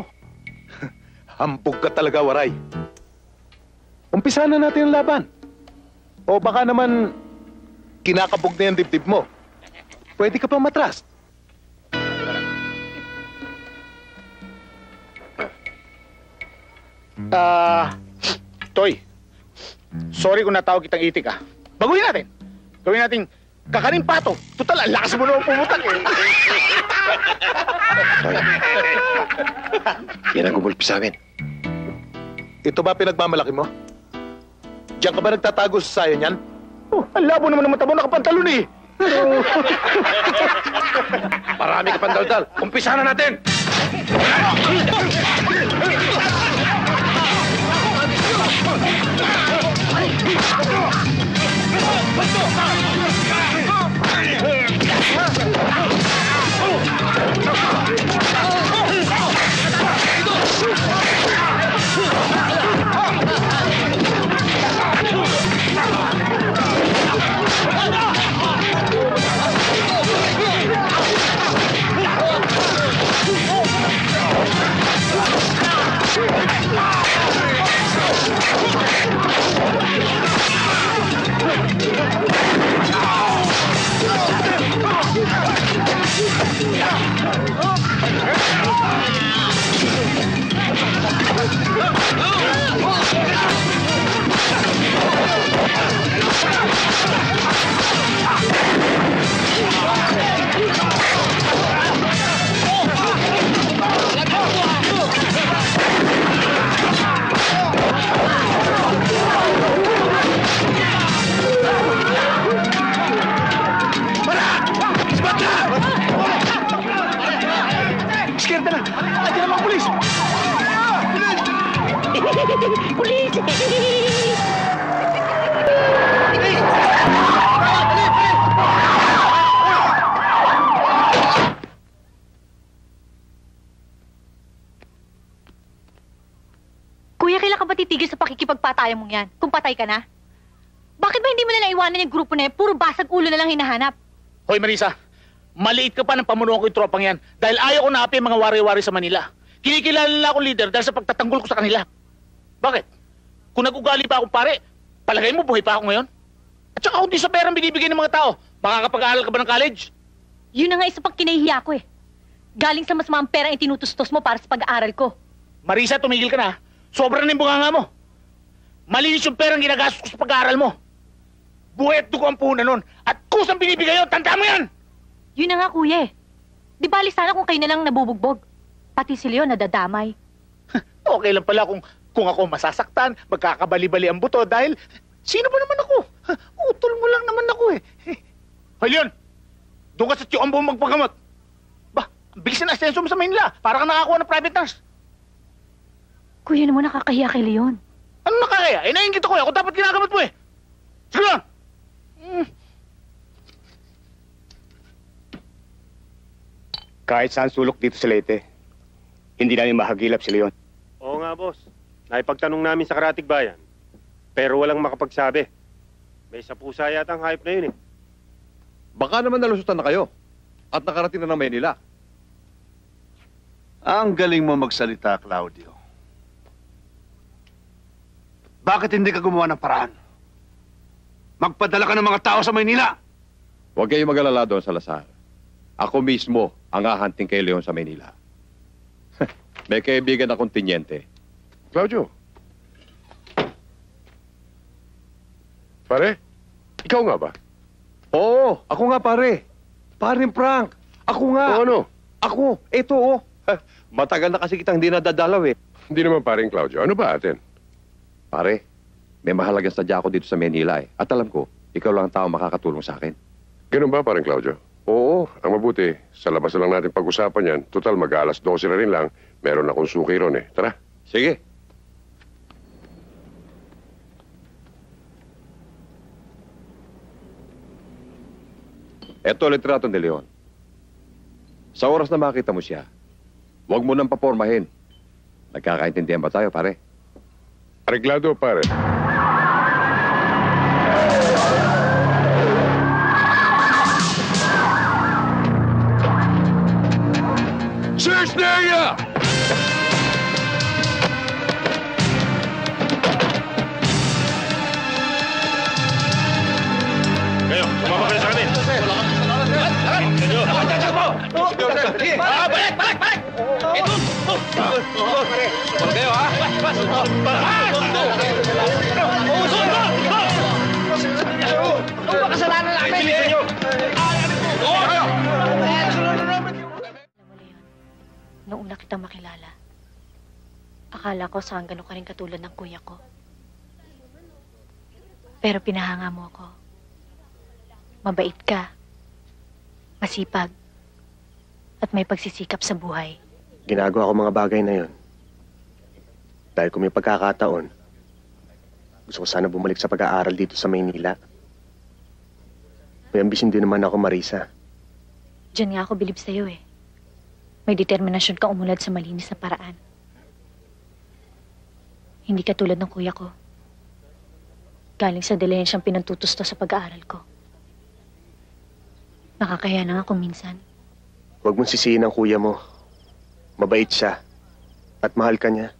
Hambog ka talaga, Waray. Umpisa na natin ang laban. O baka naman, kinakabog na yung dibdib mo. Pwede ka pa matras. Toy, sorry kung natawag kitang itik ah. Baguhin natin. Gawin natin kakaning pato. Total, ang lakas mo naman pumutak eh. Yan ang gumulpi sa amin. Ito ba pinagmamalaki mo? Diyan ka ba nagtatago sa sayo niyan? Oh, ang labo naman ng mata mo, nakapantalon eh. Marami ka pang daldal. Umpisa na natin! pagpatayan mong yan kung patay ka na? Bakit ba hindi mo na naiwanan yung grupo na yan? Puro basag ulo na lang hinahanap. Hoy Marisa, maliit ka pa ng pamunuan ko yung tropang yan dahil ayaw ko naapi ang mga wari-wari sa Manila. Kinikilala nila akong leader dahil sa pagtatanggol ko sa kanila. Bakit? Kung nag-ugali pa akong pare, palagay mo buhay pa ako ngayon? At saka kung di sa perang binibigay ng mga tao, makakapag-aaral ka ba ng college? Yun na nga isa pang kinahihiya ko eh. Galing sa mas mga pera ang tinutustos mo para sa pag-aaral ko. Marisa, tumigil ka na. Sobra na yung bunganga mo. Malinis yung perang ginagastos ko sa pag-aaral mo. Buhay at dugo ang puhunan nun. At kusang binibigay yun, tanda mo yan! Yun na nga, kuya eh. Di bali sana kung kayo na lang nabubugbog. Pati si Leon nadadamay. Okay lang pala kung ako masasaktan, magkakabali-bali ang buto dahil sino ba naman ako? Utol mo lang naman ako eh. Hoy Leon, doon ka sa tiyombo magpagamot. Ba, bilis na asenso mo sa Manila para ka nakakuha ng private nurse. Kuya naman nakakahiya kay Leon. Ano nakakaya? Eh, naiingit ako eh. Ako dapat ginagamot mo eh. Sige lang! Kahit saan sulok dito sa Leyte, hindi namin mahagilap si Leon. Oo nga, boss. Naipagtanong namin sa Karatig Bayan. Pero walang makapagsabi. May sapusa yata ang hype na yun eh. Baka naman nalusutan na kayo at nakarating na ng Maynila. Ang galing mo magsalita, Claudio. Bakit hindi ka gumawa ng paraan? Magpadala ka ng mga tao sa Maynila! Huwag kayong mag-alala doon sa Lasal. Ako mismo ang hahanting kay Leon sa Maynila. May kaibigan akong tinyente. Claudio. Pare, ikaw nga ba? Oo, ako nga pare. Paring Frank. Ako nga. O ano? Ako. Ito oh. Matagal na kasi kitang hindi nadadalaw eh. Hindi naman paring Claudio. Ano ba atin? Pare, may mahalagang sadya ako dito sa Manila eh. At alam ko, ikaw lang ang tao makakatulong sa akin. Ganun ba paring Claudio? Oo, ang mabuti. Sa labas na lang natin pag-usapan yan. Total, mag-alas 12 na rin lang. Meron akong suki ron eh. Tara. Sige. Eto litrato ni Leon. Sa oras na makita mo siya, huwag mo nang papormahin. Nagkakaintindihan ba tayo, pare? Areglado, pare. Search the area! Kayo, sumama kayo sa amin. Balik! Ito! Kayo ha? Ano ba kasalanan namin? Bilisan nyo! Noong una kitang makilala, akala ko sanggano ka rin katulad ng kuya ko. Pero pinahanga mo ako. Mabait ka, masipag, at may pagsisikap sa buhay. Ginagawa ko mga bagay na yon. Dahil kung may pagkakataon, gusto ko sana bumalik sa pag-aaral dito sa Maynila. May ambisyon din naman ako, Marisa. Diyan nga ako bilib sa'yo eh. May determinasyon ka umunlad sa malinis na paraan. Hindi ka tulad ng kuya ko. Galing sa delayan siyang pinantutusto sa pag-aaral ko. Nakakaya na nga kung minsan. Huwag mong sisihin ang kuya mo. Mabait siya. At mahal ka niya.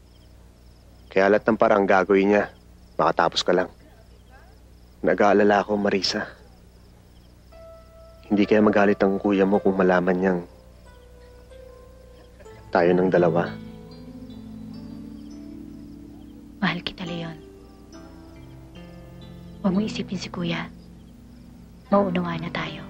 Kaya lahat ng parang gagawin niya, makatapos ka lang. Nag-aalala ako, Marisa. Hindi kaya magalit ang kuya mo kung malaman niyang tayo ng dalawa. Mahal kita, Leon. Huwag mo isipin si kuya. Mauunawaan na tayo.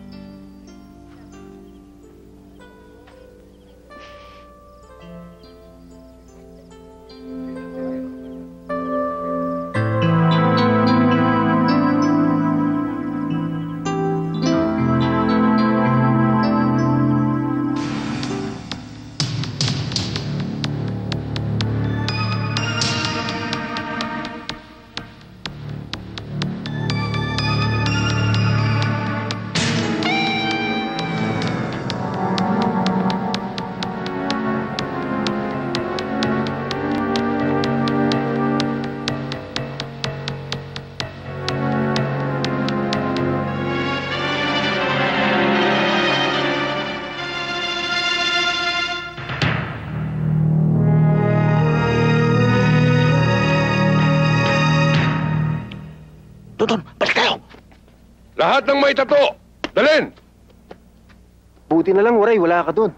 Dudon, balik tayo! Lahat ng may tato! Dalhin! Buti na lang, Waray, wala ka doon.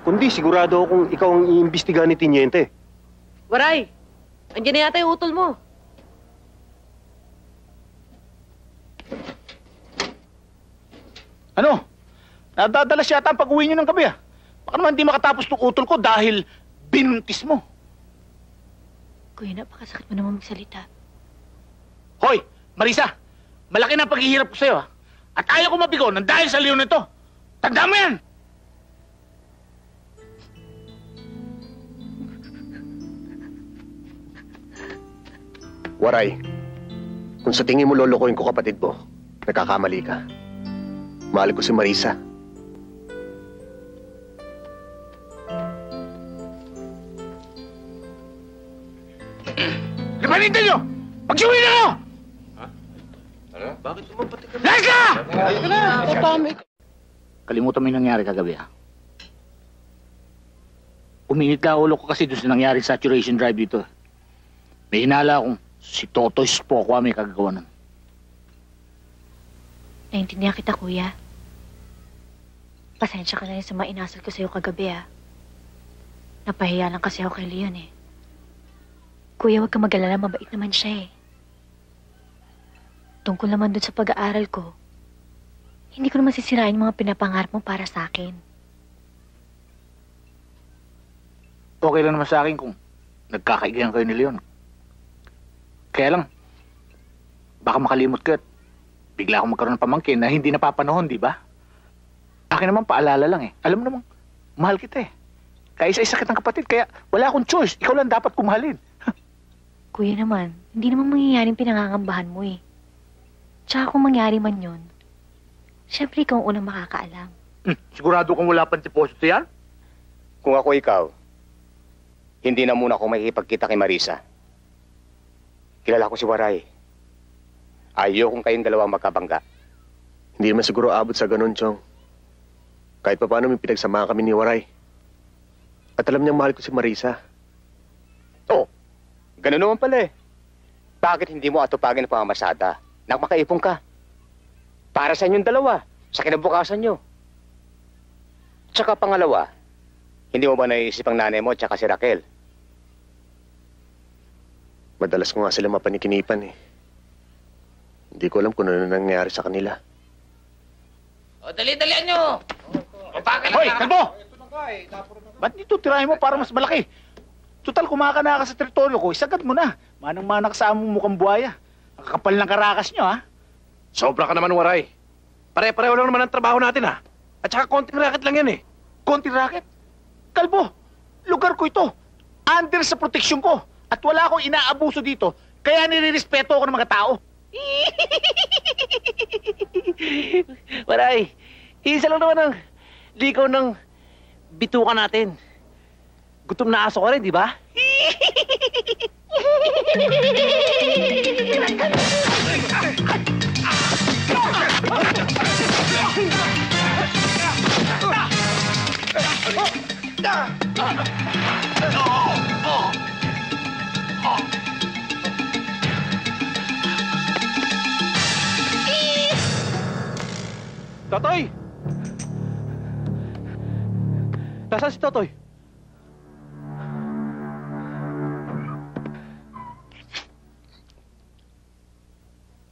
Kundi sigurado akong ikaw ang iimbestiga ni Tiniente. Waray, andyan na yata yung utol mo. Ano? Nadadalas yata ang pag-uwi nyo ng gabi ah. Baka naman di makatapos ng utol ko dahil binuntis mo. Kuya, napakasakit mo naman magsalita. Hoy, Marisa! Malaki na ang paghihirap ko sa'yo ah. At ayaw ko mabigo nang dahil sa leon nito. Tandaan mo yan! Waray, kung sa tingin mo lolokohin ko kapatid mo, nagkakamali ka. Mahal ko si Marisa. Lipanin nyo! Pagsuwi na nyo! Ano? Bakit umapati ka? Leka! Ayun na! Kalimutan mo yung nangyari kagabi ha. Uminit na ulo ko kasi doon sa nangyari saturation drive dito. May hinala akong si Totoy Spoko may kagagawa nun. Naintindihan kita, kuya. Pasensya ka na rin sa mga inasal ko sa'yo kagabi, ah. Napahiya lang kasi ako kay Leon, eh. Kuya, huwag ka mag-alala. Mabait naman siya, eh. Tungkol naman dun sa pag-aaral ko, hindi ko naman sisirain yung mga pinapangarap mo para sa akin. Okay lang naman sa akin kung nagkakaigayan kayo ni Leon. Kaya lang, baka makalimot ka at bigla akong magkaroon ng pamangkin na hindi napapanahon, di ba? Akin naman paalala lang eh. Alam mo namang, mahal kita eh. Kaya isa-isa kitang kapatid, kaya wala akong choice. Ikaw lang dapat kumahalin. Kuya naman, hindi naman mangyayaring pinangangambahan mo eh. Tsaka kung mangyari man yun, syempre ikaw ang unang makakaalam. Sigurado kung wala pang deposito yan? Kung ako ikaw, hindi na muna ako makikipagkita kay Marisa. Kilala ko si Waray. Ayaw kung kayong dalawang magkabangga. Hindi naman siguro abot sa ganun, Chong. Kahit pa paano may pinagsamahan kami ni Waray. At alam niyang mahal ko si Marisa. Oo. Ganun naman pala eh. Bakit hindi mo atupagin ang pamamasada? Nang makaipon ka. Para sa inyong dalawa. Sa kinabukasan nyo. Tsaka pangalawa, hindi mo ba naiisip ang nanay mo at saka si Raquel? Madalas ko nga sila mapanikinipan eh. Hindi ko alam kung ano nangyayari sa kanila. O, dali-dalian nyo! Hoy, kalbo! Ba't dito tirahin mo para mas malaki? Total, kumakana ka sa teritoryo ko, isagad mo na. Manang-mana ka sa among mukhang buhaya. Ang kakapal ng karakas nyo, ha? Sobra ka naman, Waray. Pare-pareho lang naman ang trabaho natin, ha? At saka konting racket lang yan, eh. Konting racket? Kalbo, lugar ko ito. Under sa proteksyon ko. At wala akong inaabuso dito. Kaya nirirespeto ako ng mga tao. Waray, isa lang naman ang ligaw ng bituka natin. Gutom na aso ka rin, di ba? Totoy! Nasaan si Totoy?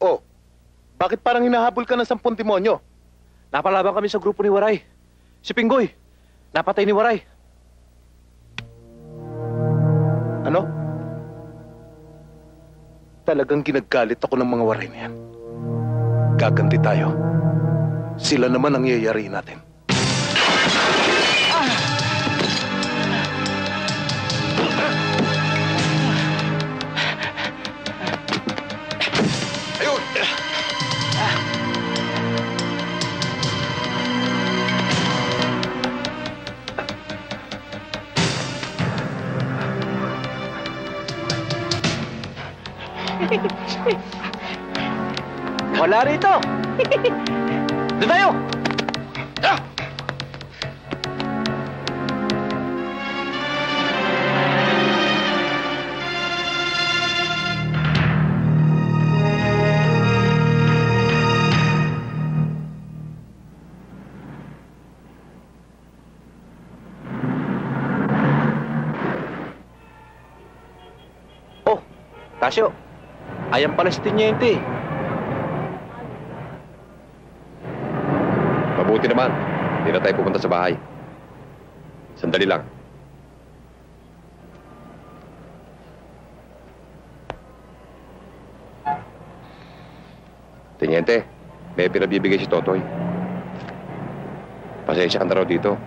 Oh, bakit parang hinahabol ka ng 10 demonyo? Napalaban kami sa grupo ni Waray. Si Pinggoy, napatay ni Waray. Ano? Talagang ginagalit ako ng mga Waray na yan. Gaganti tayo. Sila naman ang yayari natin. Ayun! Wala rito! Doon tayo! Tasyo, ayan pala si Tiniente. Mabuti naman. Hindi na tayo pupunta sa bahay. Sandali lang. Teniente, may pinabibigay si Totoy. Pasensya ka na raw dito.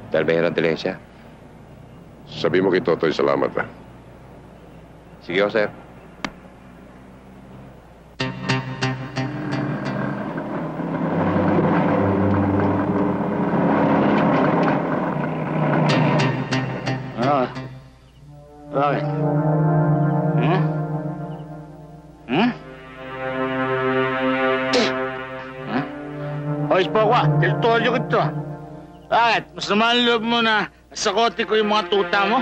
Dahil may hirang dilensya. Sabi mo kay Totoy, salamat na. Sige ho, sir. Bakit? Hoy, Spokwa, teritoryo ko ito. Bakit? Mas naman ang loob mo na sa kote ko yung mga tuta mo?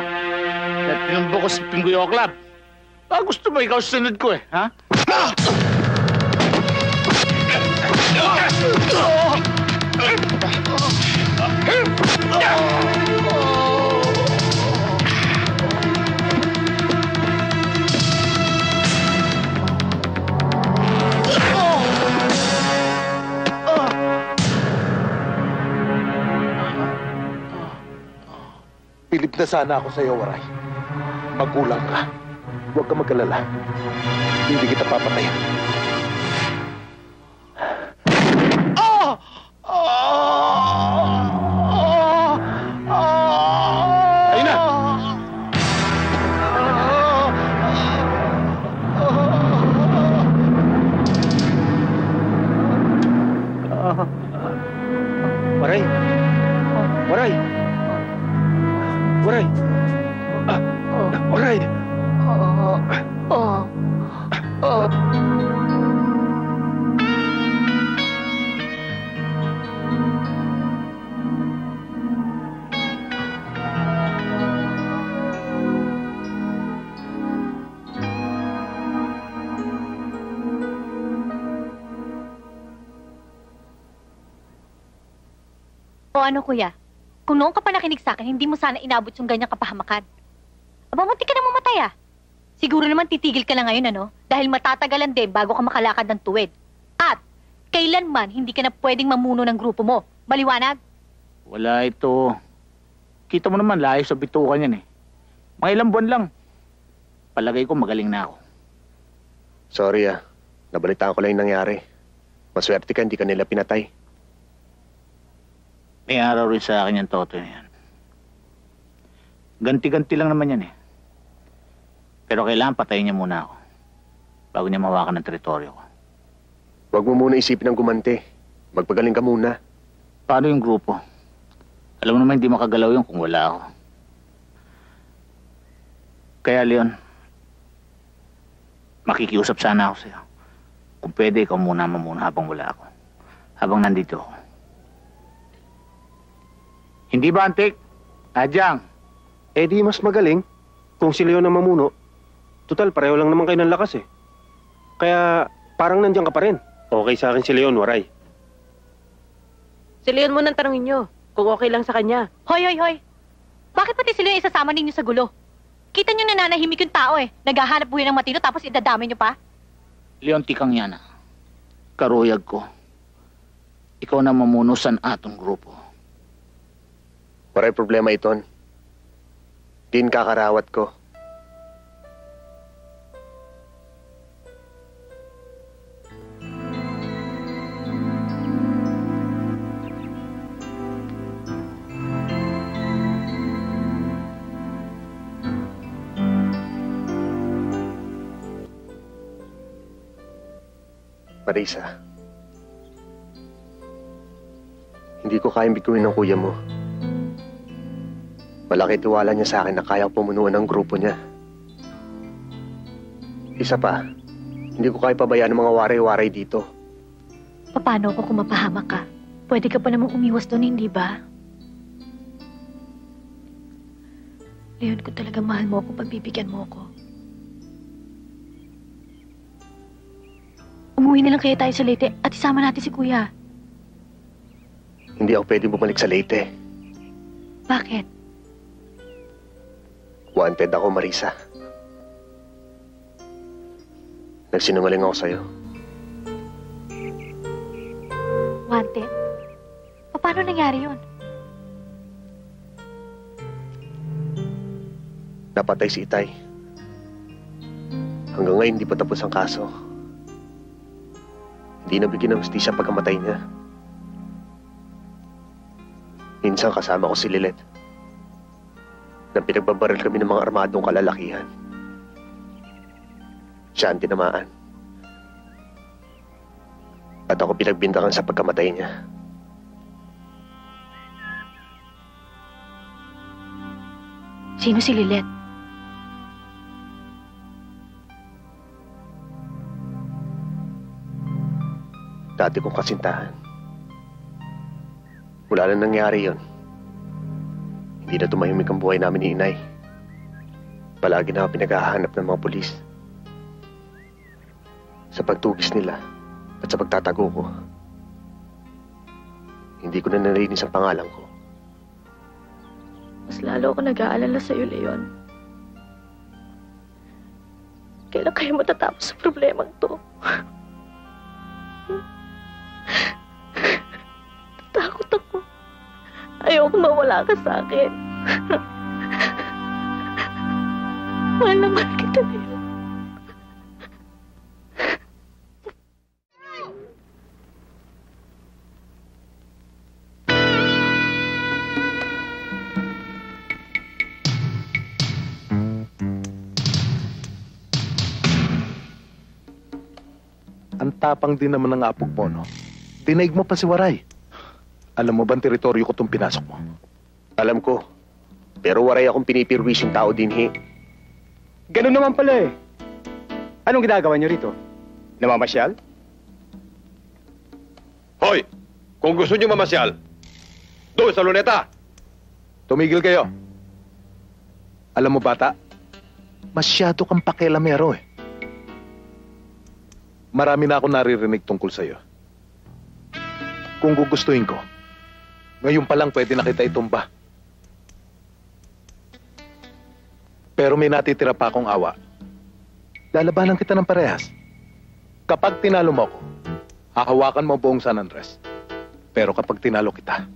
At pinumbo ko sa Pinguyo Club. Gusto mo ikaw sunod ko eh, ha? Pilip na sana ako sa'yo, Waray. Magulang ka. Huwag ka mag-alala. Hindi kita papatayin. Ayun na! Waray! Waray! Waray! Waray! O ano, kuya? Kung noon ka pa nakinig sa akin, hindi mo sana inabot yung ganyang kapahamakan. Aba, munti ka na mamatay ah. Siguro naman titigil ka na ngayon, ano? Dahil matatagalan din bago ka makalakad ng tuwid. At, kailanman hindi ka na pwedeng mamuno ng grupo mo. Maliwanag? Wala ito. Kita mo naman, layo sa bitukan yan eh. Mga ilang buwan lang. Palagay ko magaling na ako. Sorry nabalitaan ko lang yung nangyari. Maswerte ka, hindi ka nila pinatay. May araw rin sa akin yung Totoy na yan. Ganti-ganti lang naman yan eh. Pero kailangan patayin niya muna ako bago niya mawakan ng teritoryo ko. Huwag mo muna isipin ng gumante. Magpagaling ka muna. Paano yung grupo? Alam mo naman hindi makagalaw yun kung wala ako. Kaya Leon, makikiusap sana ako sa'yo. Kung pwede, ikaw muna habang wala ako. Habang nandito ako. Hindi ba, Antik? Adyang. Eh di mas magaling kung si Leon ang mamuno. Total, pareho lang naman kayo ng lakas eh. Kaya parang nandiyan ka pa rin. Okay sa akin si Leon, Waray. Si Leon muna tanongin nyo kung okay lang sa kanya. Hoy! Bakit pati si Leon isasama ninyo sa gulo? Kita nyo nananahimik yung tao eh. Naghahanap buhay ng matino tapos idadami nyo pa? Leon, tikang yan ah. Karuyag ko. Ikaw na mamuno sa atong grupo. Waray problema iton. Din kakarawat ko. Marisa, hindi ko kayang biguin ng kuya mo. Malaki tiwala niya sa akin na kaya pumunuan ng grupo niya. Isa pa, hindi ko kaya pabayaan ng mga waray-waray dito. Paano ko kung mapahamak ka? Pwede ka pa namang umiwas doon, hindi ba? Leon, kung talaga mahal mo ako, pagbibigyan mo ako. Umuwi na lang kaya tayo sa Leyte at isama natin si Kuya. Hindi ako pwedeng bumalik sa Leyte. Bakit? Wanted ako, Marisa. Nagsinungaling ako sa'yo. Wanted? Paano nangyari yun? Napatay si Itay. Hanggang ngayon, hindi pa tapos ang kaso. Hindi nabigyan ng hustisya pagkamatay niya. Minsan kasama ko si Lilet. Nang pinagbabaril kami ng mga armadong kalalakihan. Siya ang tinamaan. At ako pinagbintangan sa pagkamatay niya. Sino si Lilet? Dati kong kasintahan. Wala na nangyari yon. Hindi na tumahimik ang buhay namin ni Inay. Palagi na ako pinaghahanap ng mga pulis. Sa pagtugis nila at sa pagtatago ko, hindi ko na narinis ang pangalan ko. Mas lalo ako nag-aalala sa'yo, Leon. Kailan kayo matatapos sa problemang to? Takot ako. Ayoko mawala ka sa akin. Mahal na mahal kita, Leon. Ang tapang din naman ng apog mo, no? Dinaig mo pa si Waray. Alam mo bang teritoryo ko itong pinasok mo? Alam ko. Pero Waray akong pinipirwising tao din, he. Ganun naman pala eh. Anong ginagawa niyo rito? Namamasyal? Hoy! Kung gusto niyo mamasyal, doon sa luneta! Tumigil kayo. Alam mo, bata, masyado kang pakialamero eh. Marami na ako naririnig tungkol sa'yo. Kung gugustuhin ko, ngayon pa lang pwede na kita itumba. Pero may natitira pa akong awa. Lalabanan kita ng parehas. Kapag tinalo mo ako, hahawakan mo buong San Andres. Pero kapag tinalo kita,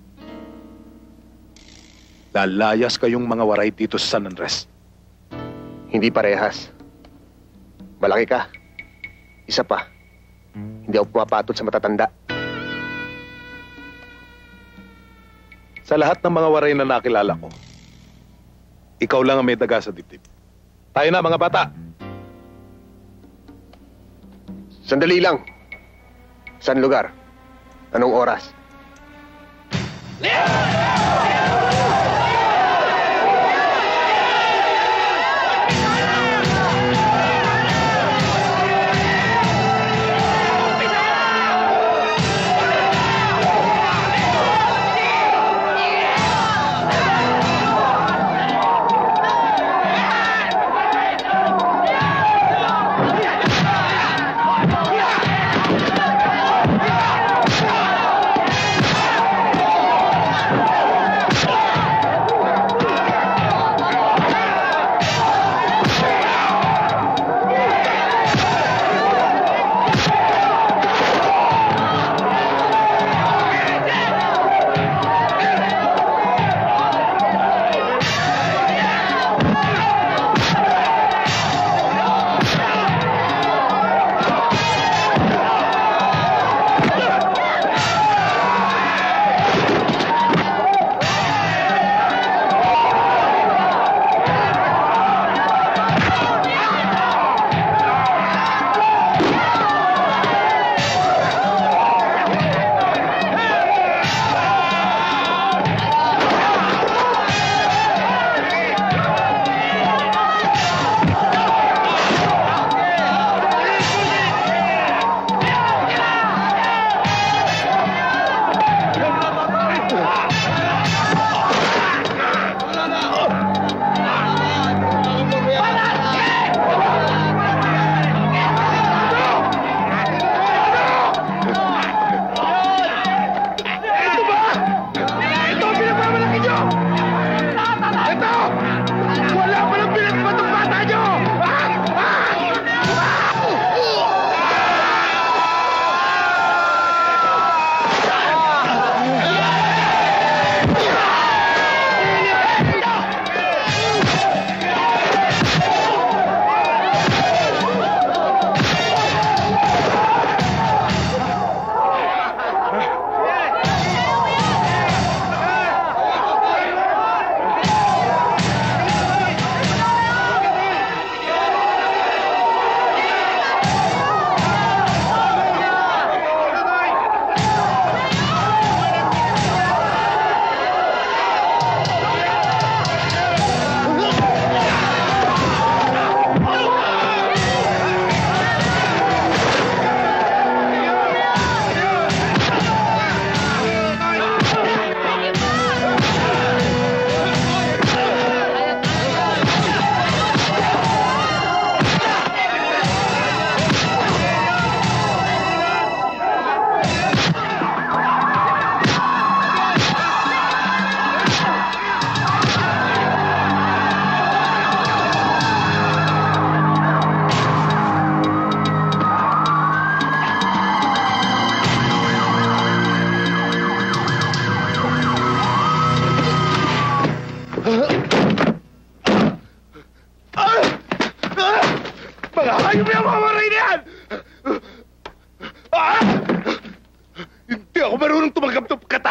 lalayas kayong mga Waray dito sa San Andres. Hindi parehas. Malaki ka. Isa pa, hindi ako pumapatol sa matatanda. Sa lahat ng mga Waray na nakilala ko, ikaw lang ang may daga sa dibdib. Tayo na, mga bata! Sandali lang. Saan lugar? Anong oras?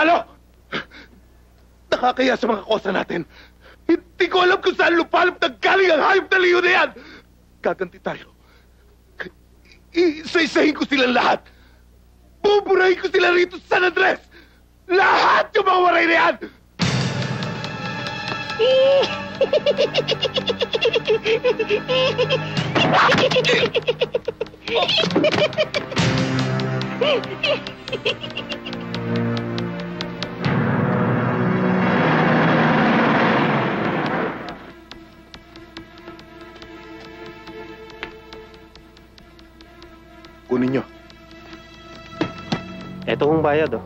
Manalo! Nakakaya sa mga kosa natin. Hindi ko alam kung saan lupalop naggaling ang hayop na liyo na yan! Gaganti tayo. Isa-isahin ko silang lahat. Buburahin ko sila rito sa San Andres! Lahat yung mga waray na yan! Kunin nyo. Ito kong bayad, oh.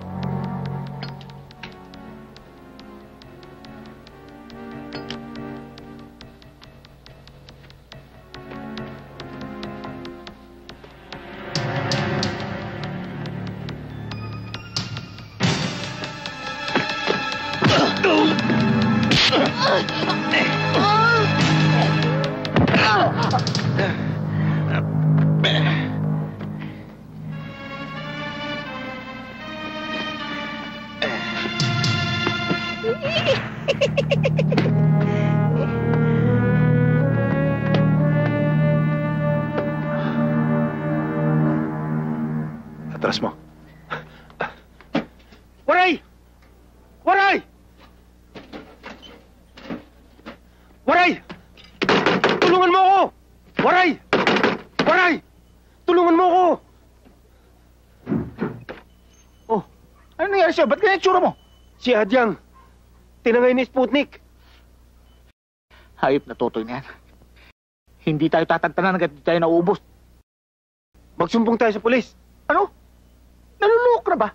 Atras mo. Waray! Waray! Waray! Tulungan mo ako! Waray! Waray! Tulungan mo ako! Oh, ano nangyari sa'yo? Ba't ganyan tsura mo? Si Adyang, tinangay ni Sputnik. Hayop na Totoy na yan. Hindi tayo tatantanan hanggat hindi tayo nauubos. Magsumbong tayo sa pulis. Ano? Nalulok na ba?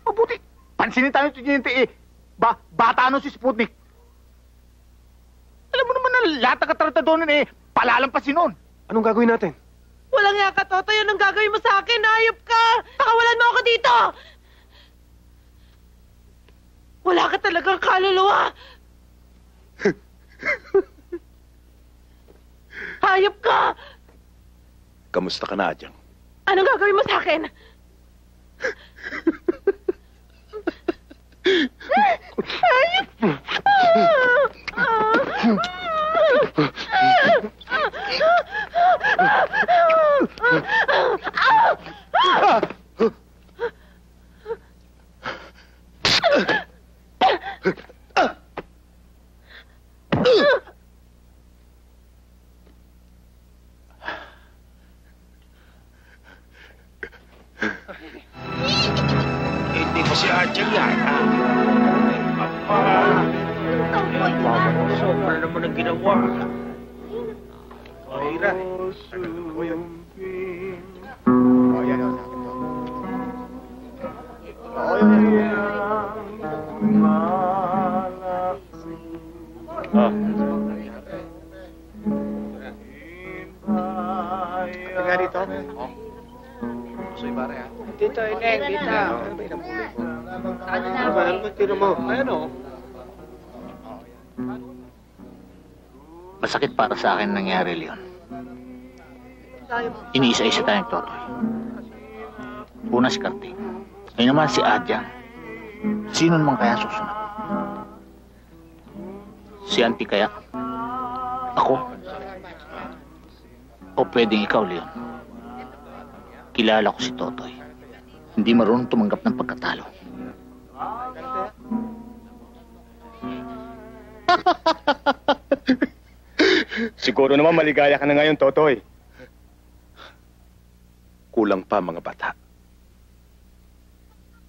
Mabuti. Pansinin tayo ito eh. Bata ano si Sputnik? Alam mo naman na lahat ng kataratadonin eh, palalampasin nun. Anong gagawin natin? Walang yaka, Totoy. Anong gagawin mo sa akin? Hayop ka! Pakawalan mo ako dito! Wala ka talagang kaluluwa! Hayop ka! Kamusta ka na, Adyang? Anong gagawin mo sa akin? Hayop! Hindi ko si Adyang yan. Sobra naman ang ginawa. Mahira eh. Nga dito. Soy pare, ha? Dito, Ineng, dito. Ano ba inabuloy mo? Ano ba? Ano ba tiro mo? Ayan, oh. Masakit para sa akin nangyari, Leon. Iniisa-isa tayong Totoy. Una si Kartik. Ngayon naman si Adyang. Sino naman kaya susunod? Si Auntie kaya? Ako? O pwedeng ikaw, Leon? Kilala ko si Totoy. Hindi marunong tumanggap ng pagkatalo. Siguro naman maligaya ka na ngayon, Totoy. Kulang pa, mga bata.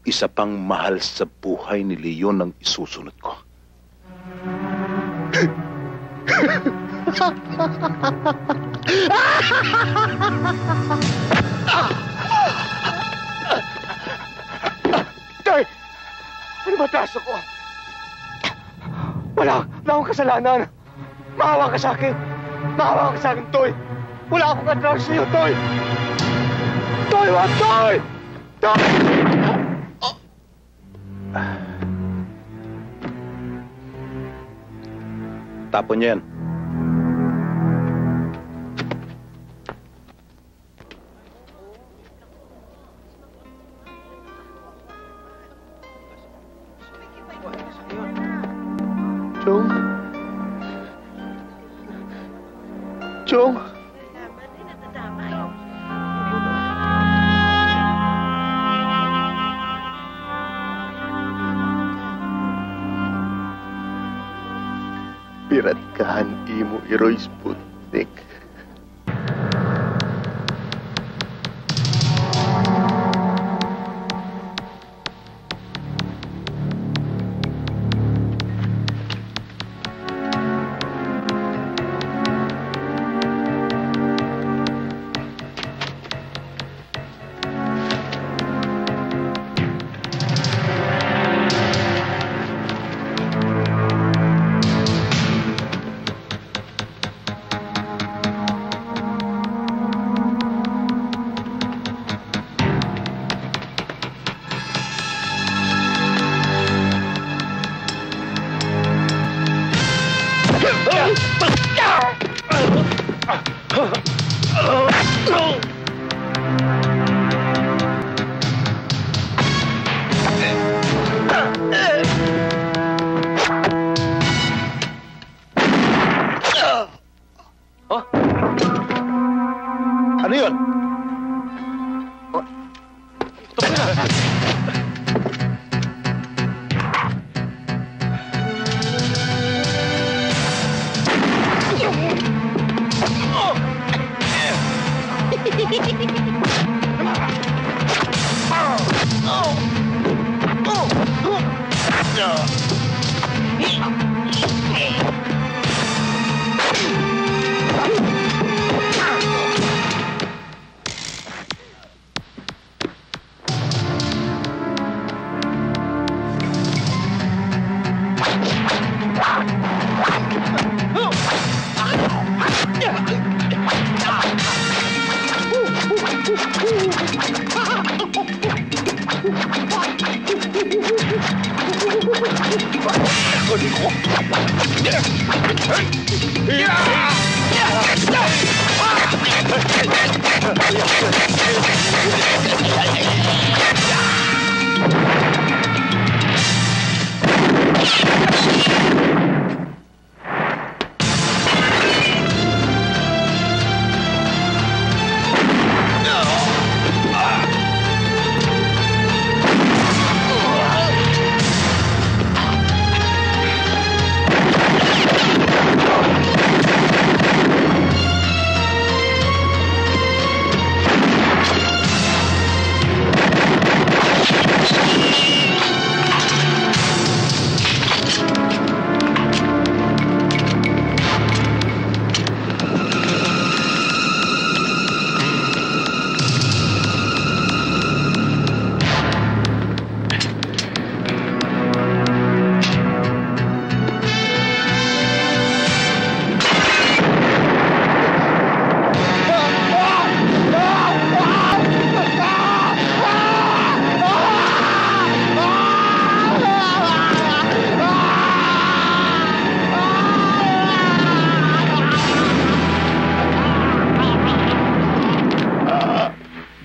Isa pang mahal sa buhay ni Leon ang isusunod ko. Toy! Ano ba taso ko? Wala akong kasalanan. Maawa ka sa akin. Maawa ka sa akin, Toy. Wala akong katrabaho sa iyo, Toy. Toy, wag, Toy! Toy! Tapon niyo yan. Chong? Chong? Piratkahan imo Iroy Sputnik. Ano yun?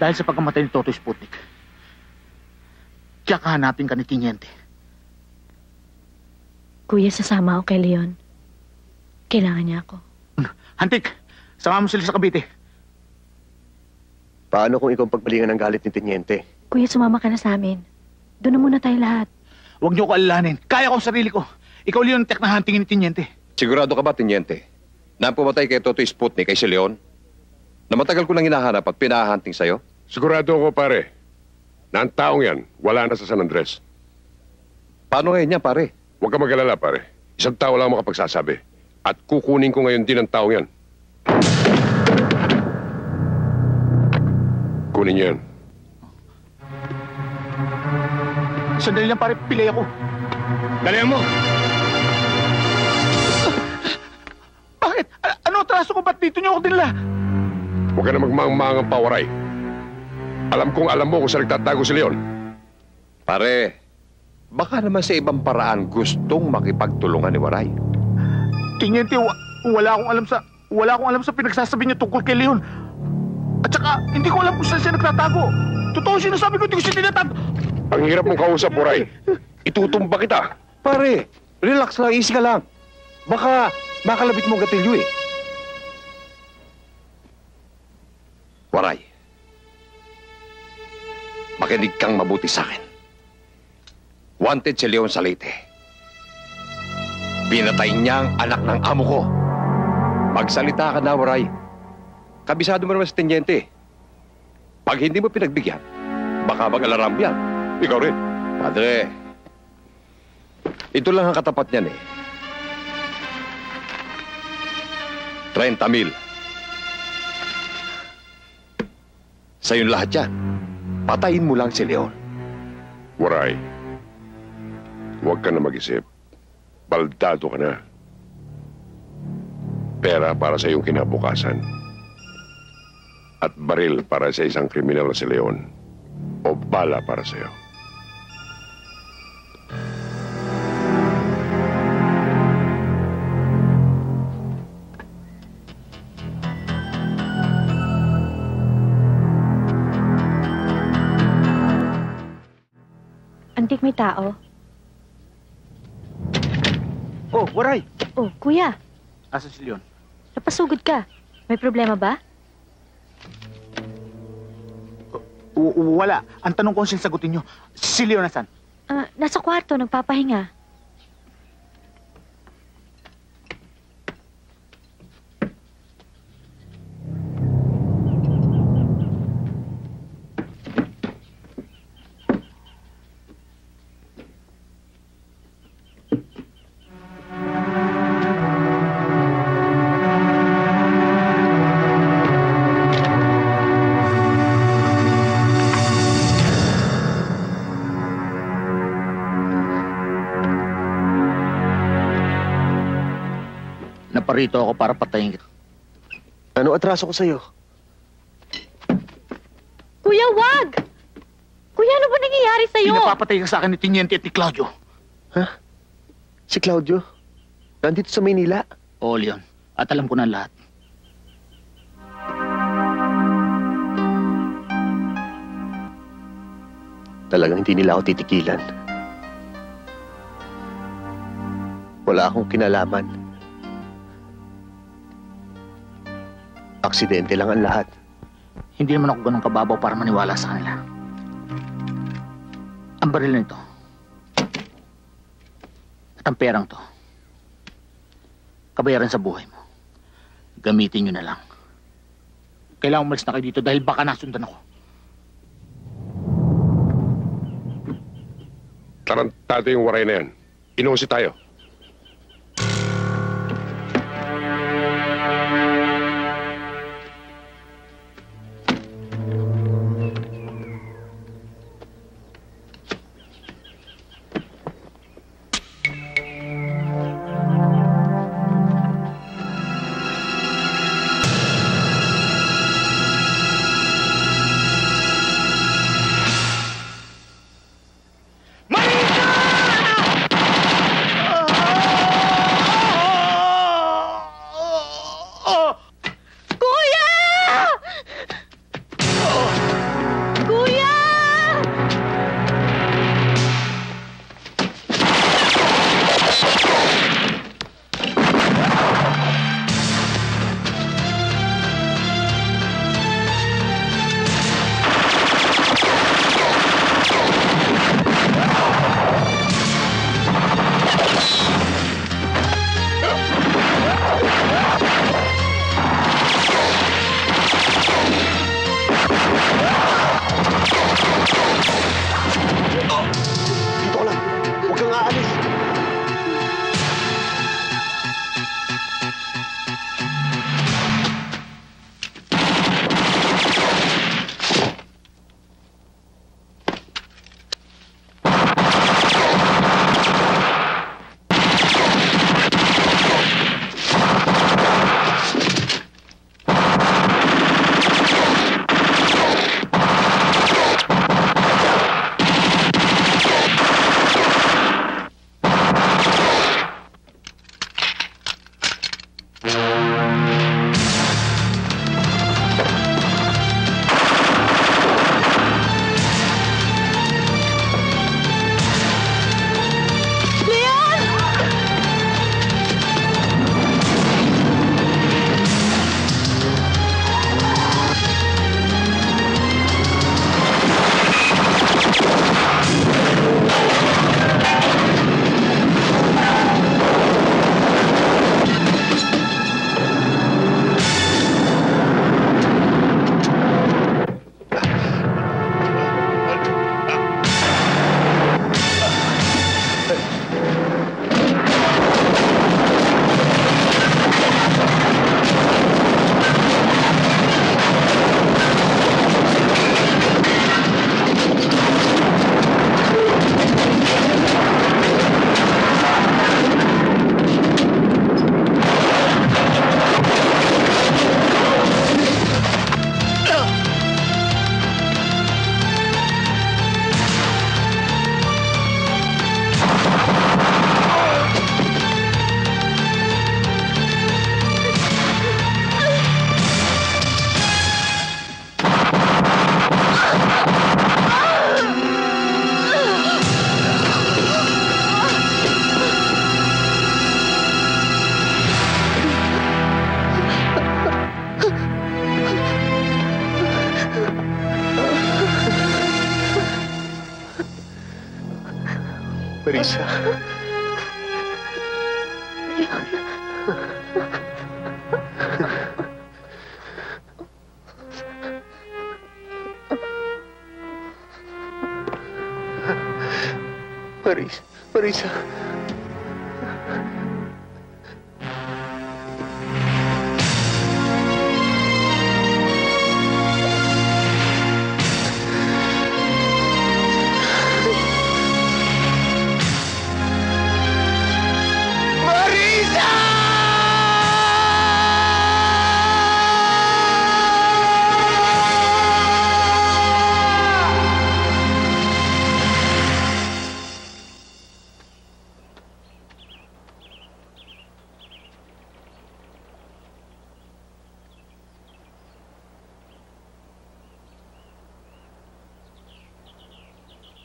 Dahil sa pagkamatay ni Toto Sputnik, tiyak hanapin ka ni Tiniente. Kuya, sasama ako kay Leon. Kailangan niya ako. Hantik, sama mo sila sa Cavite. Paano kung ikaw pagbalingan ng galit ni Teniente? Kuya, sumama ka na sa amin. Doon na muna tayo lahat. Huwag niyo ko alalahanin. Kaya ko ang sarili ko. Ikaw, Leon, tiyak na hantingin ni Tiniente. Sigurado ka ba, Teniente, na ang pumatay kay Toto Sputnik ay si Leon? Na matagal ko nang hinahanap at pinahahanting sa'yo? Sigurado ako, pare, na ang taong yan, wala na sa San Andres. Paano ngayon yan, pare? Huwag ka mag-alala, pare. Isang tao lang makapagsasabi. At kukunin ko ngayon din ang taong yan. Kunin niyo yan. Sandali lang, pare. Pilay ako. Dalihan mo! Bakit? Ano atraso ko? Ba't dito niyo ako dinala? Huwag ka na magmangmangang pawaray. Alam kong alam mo kung saan nagtatago si Leon. Pare, baka naman sa ibang paraan gustong makipagtulungan ni Waray. Tiniente, wala akong alam sa pinagsasabi niyo tungkol kay Leon. At saka, hindi ko alam kung saan siya nagtatago. Totoo sinasabi ko, hindi ko siya tinatago. Ang hirap mong kausap, Waray. Itutumba kita. Pare, relax lang, easy ka lang. Baka makalabit mo ang gatilyo eh. Waray, makinig kang mabuti sa akin. Wanted si Leon Salete. Pinatay niya ang anak ng amo ko. Magsalita ka na, Waray. Kabisado mo naman sa tenyente. Pag hindi mo pinagbigyan, baka mag-alaram yan. Ikaw rin. Padre, ito lang ang katapat niyan eh. 30,000. Sa'yo lahat yan. Patayin mo lang si Leon. Waray, huwag ka na mag-isip. Baldado ka na. Pera para sa iyong kinabukasan. At baril para sa isang kriminal na si Leon. O bala para sa iyo. Antik, may tao. Oh, Waray! Oh, kuya, Asan si Leon? napasugod ka. May problema ba? Wala. Ang tanong ko ang sagutin nyo. Si Leon nasan? Nasa kwarto, nagpapahinga. Naparito ako para patayin kita. Ano atraso ko sa'yo? Kuya, wag! Kuya, ano ba nangyayari sa'yo? Pinapapatay ka sa akin ni Tiniente at ni Claudio. Ha? Si Claudio? Nandito sa Maynila? Oo, Leon. At alam ko na lahat. Talagang hindi nila ako titikilan. Wala akong kinalaman. Aksidente lang ang lahat. Hindi naman ako ganun kababaw para maniwala sa kanila. Ang baril nito at ang perang to, kabayaran sa buhay mo. Gamitin nyo na lang. Kailangan umalis na kayo dito dahil baka nasundan ako. Tarantado yung Waray na yan. Inuusi tayo. Marisa. Marisa.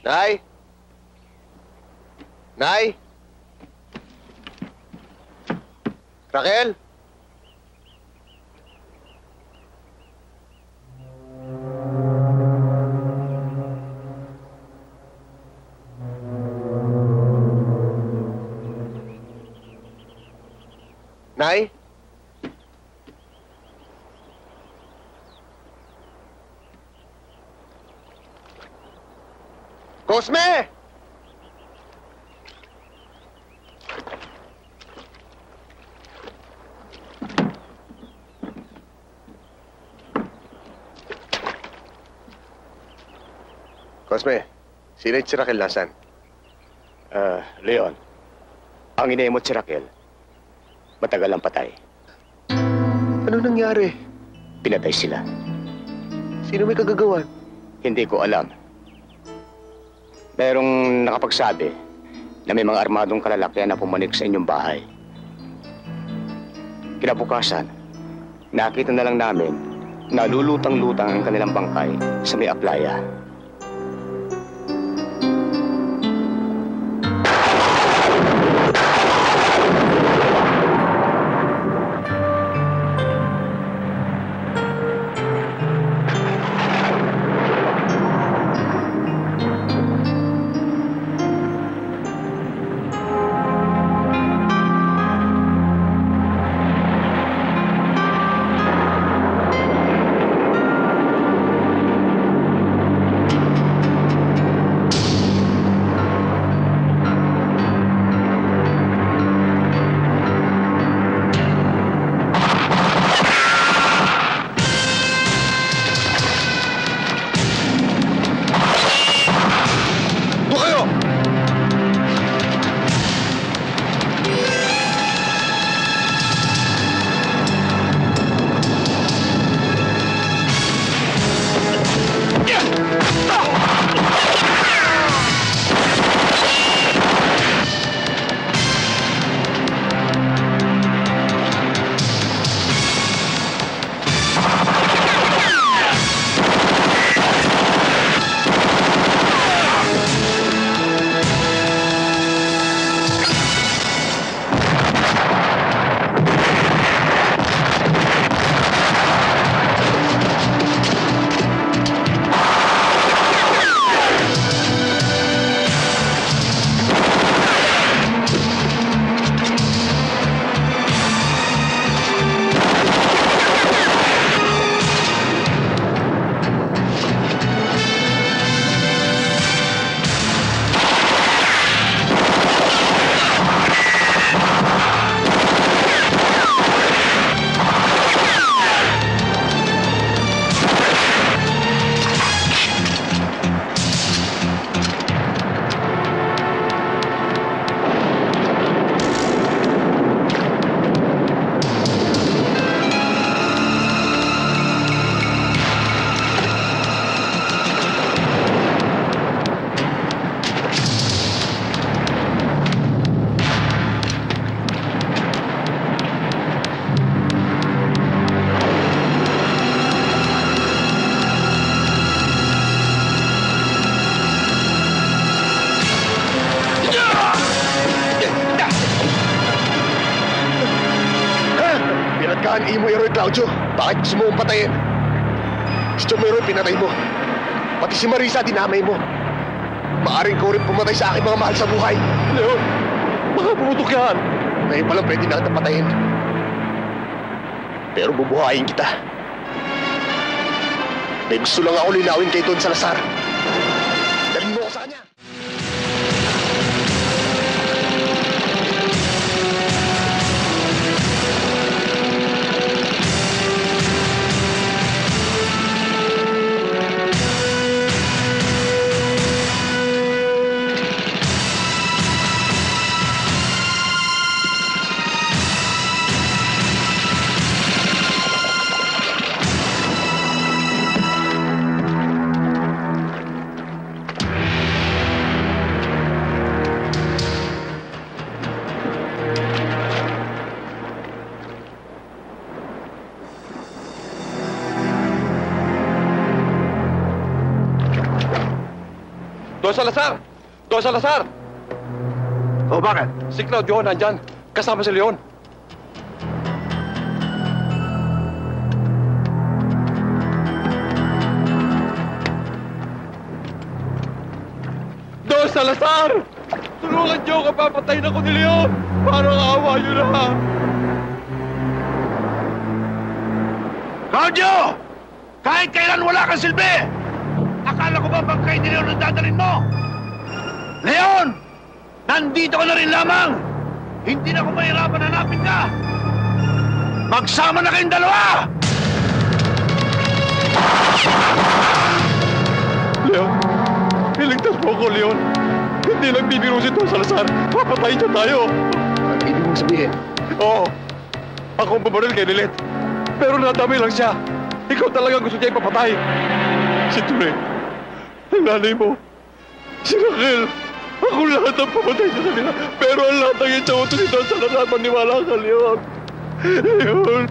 Nay? Nay? Raquel? Nay? Cosme! Cosme, sino si Raquel nasan? Leon, ang inemot si Raquel, matagal ang patay. Ano nangyari? Pinatay sila. Sino may kagagawan? Hindi ko alam. Merong nakapagsabi na may mga armadong kalalakyan na pumanik sa inyong bahay. Kinabukasan, nakita na lang namin na lulutang-lutang ang kanilang bangkay sa may aplaya. Imo Heroy Claudio, bakit gusto mo kong patayin? Si Chomero pinatay mo. Pati si Marisa dinamay mo. Maaring ko rin pumatay sa aking mga mahal sa buhay. Leon, baka pumutok yan. Ngayon palang pwede na kita patayin. Pero bubuhayin kita. May gusto lang ako linawin kay Don Salazar. Dalhin mo ko sa kanya. Don Salazar! Don Salazar! O, bakit? Si Claudio nandyan. Kasama si Leon. Don Salazar! Tulungan niyo ako, papatayin ako ni Leon! Parang awa niyo na! Claudio! Kahit kailan wala kang silbi! Akala ko ba bangkay ni Leon ang dadalhin mo? Leon! Nandito ka na rin lamang! Hindi na ako mahirapan hanapin ka! Magsama na kayong dalawa! Leon! Iligtas mo ako, Leon! Hindi lang bibiro si Don Salazar! Papatayin niya tayo! Ang ibig mong sabihin? Oo! Ako ang bumaril kay Lilet. Pero nadami lang siya. Ikaw talaga gusto niya ipapatay. Si Ture, ang nanay mo, si Raquel, ako lahat ang pumatay sa kanila. Pero ang lahat ng itsawoto si Don Salazar, maniwala ka, Leon. Leon.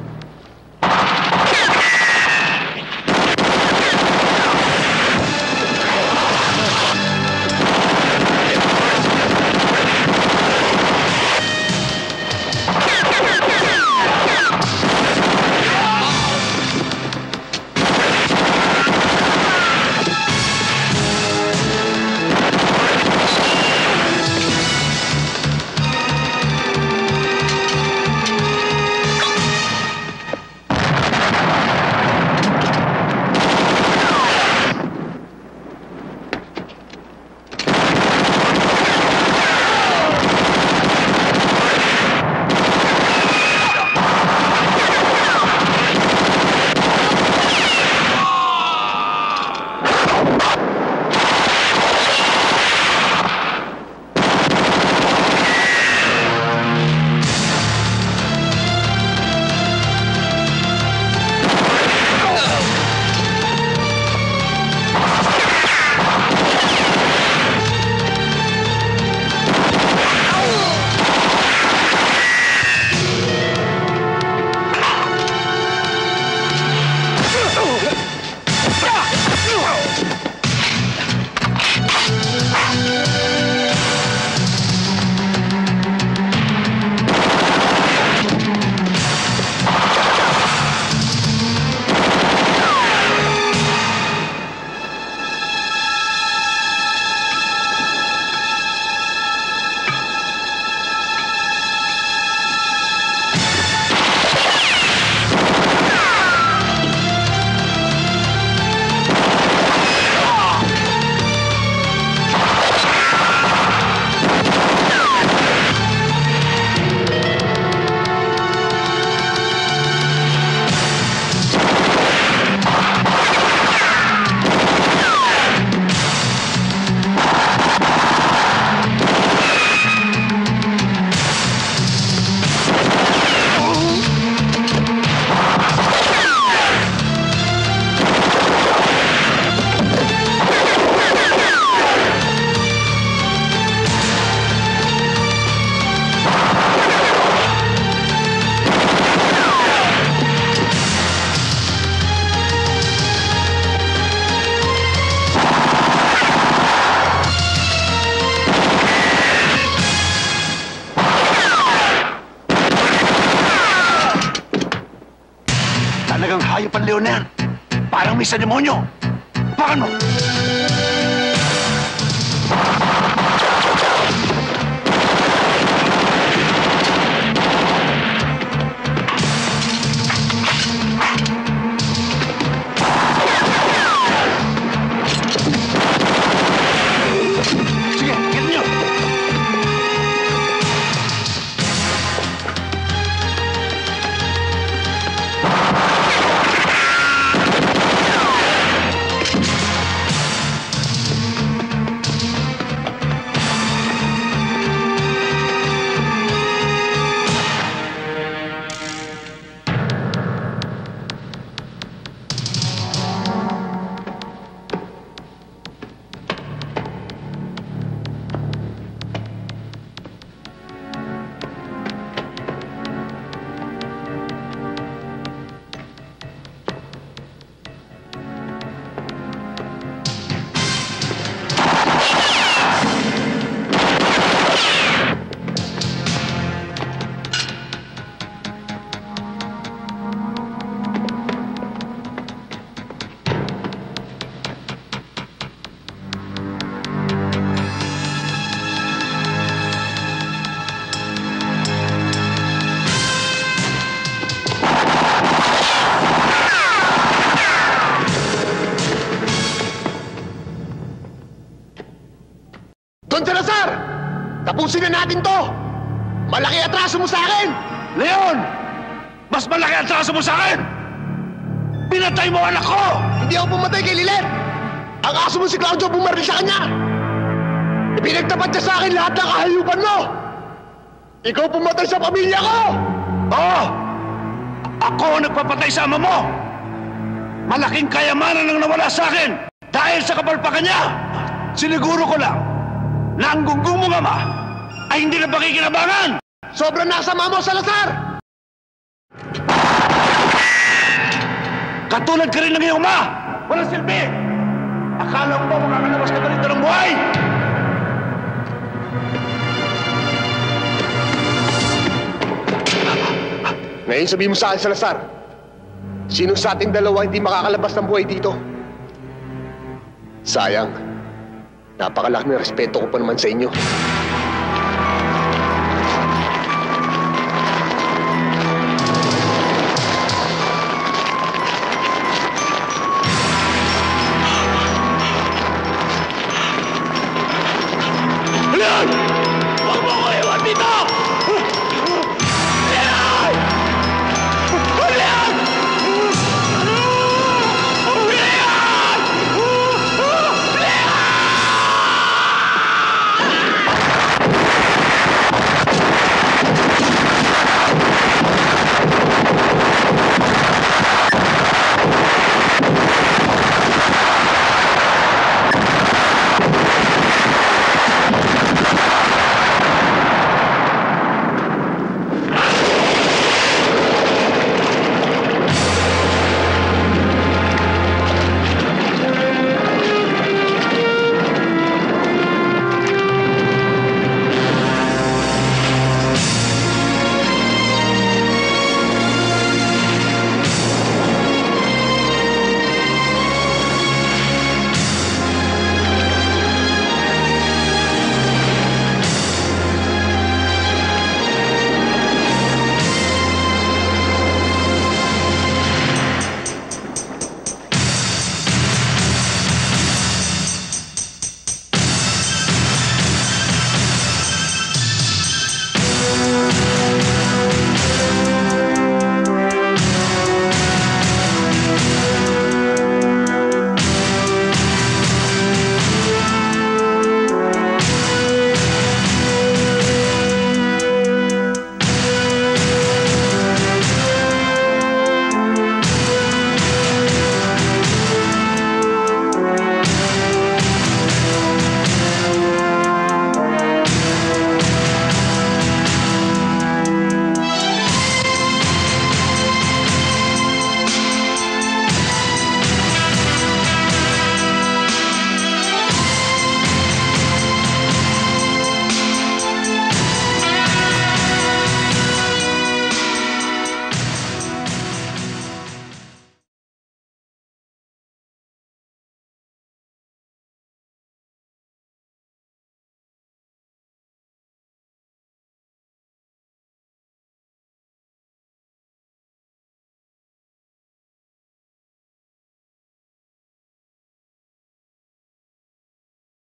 Talagang hayop ang leon na yan. Parang may sa demonyo. Pakan mo! Don Salazar! Tapusin na natin to! Malaki atraso mo sa akin! Leon! Mas malaki ang atraso mo sa akin! Pinatay mo anak ko! Hindi ako pumatay kay Lilet! Ang aso mo si Claudio bumaril sa kanya! Ipinagtapat niya sa akin lahat ng kahayupan mo! Ikaw pumatay sa pamilya ko! Oo! Ako ang nagpapatay sa ama mo! Malaking kayamanan ang nawala sa akin dahil sa kapalpakan niya! Siniguro ko lang na ang gunggong mong ama ay hindi na pakikinabangan! Sobrang nasama mo, Salazar! Katulad ka rin ng iyong ama! Walang silbi! Akala mo ba makakalabas ka ganito ng buhay? Ngayon sabihin mo sa akin, Salazar, sino sa ating dalawa hindi makakalabas ng buhay dito? Sayang, napakalaki ng respeto ko pa naman sa inyo.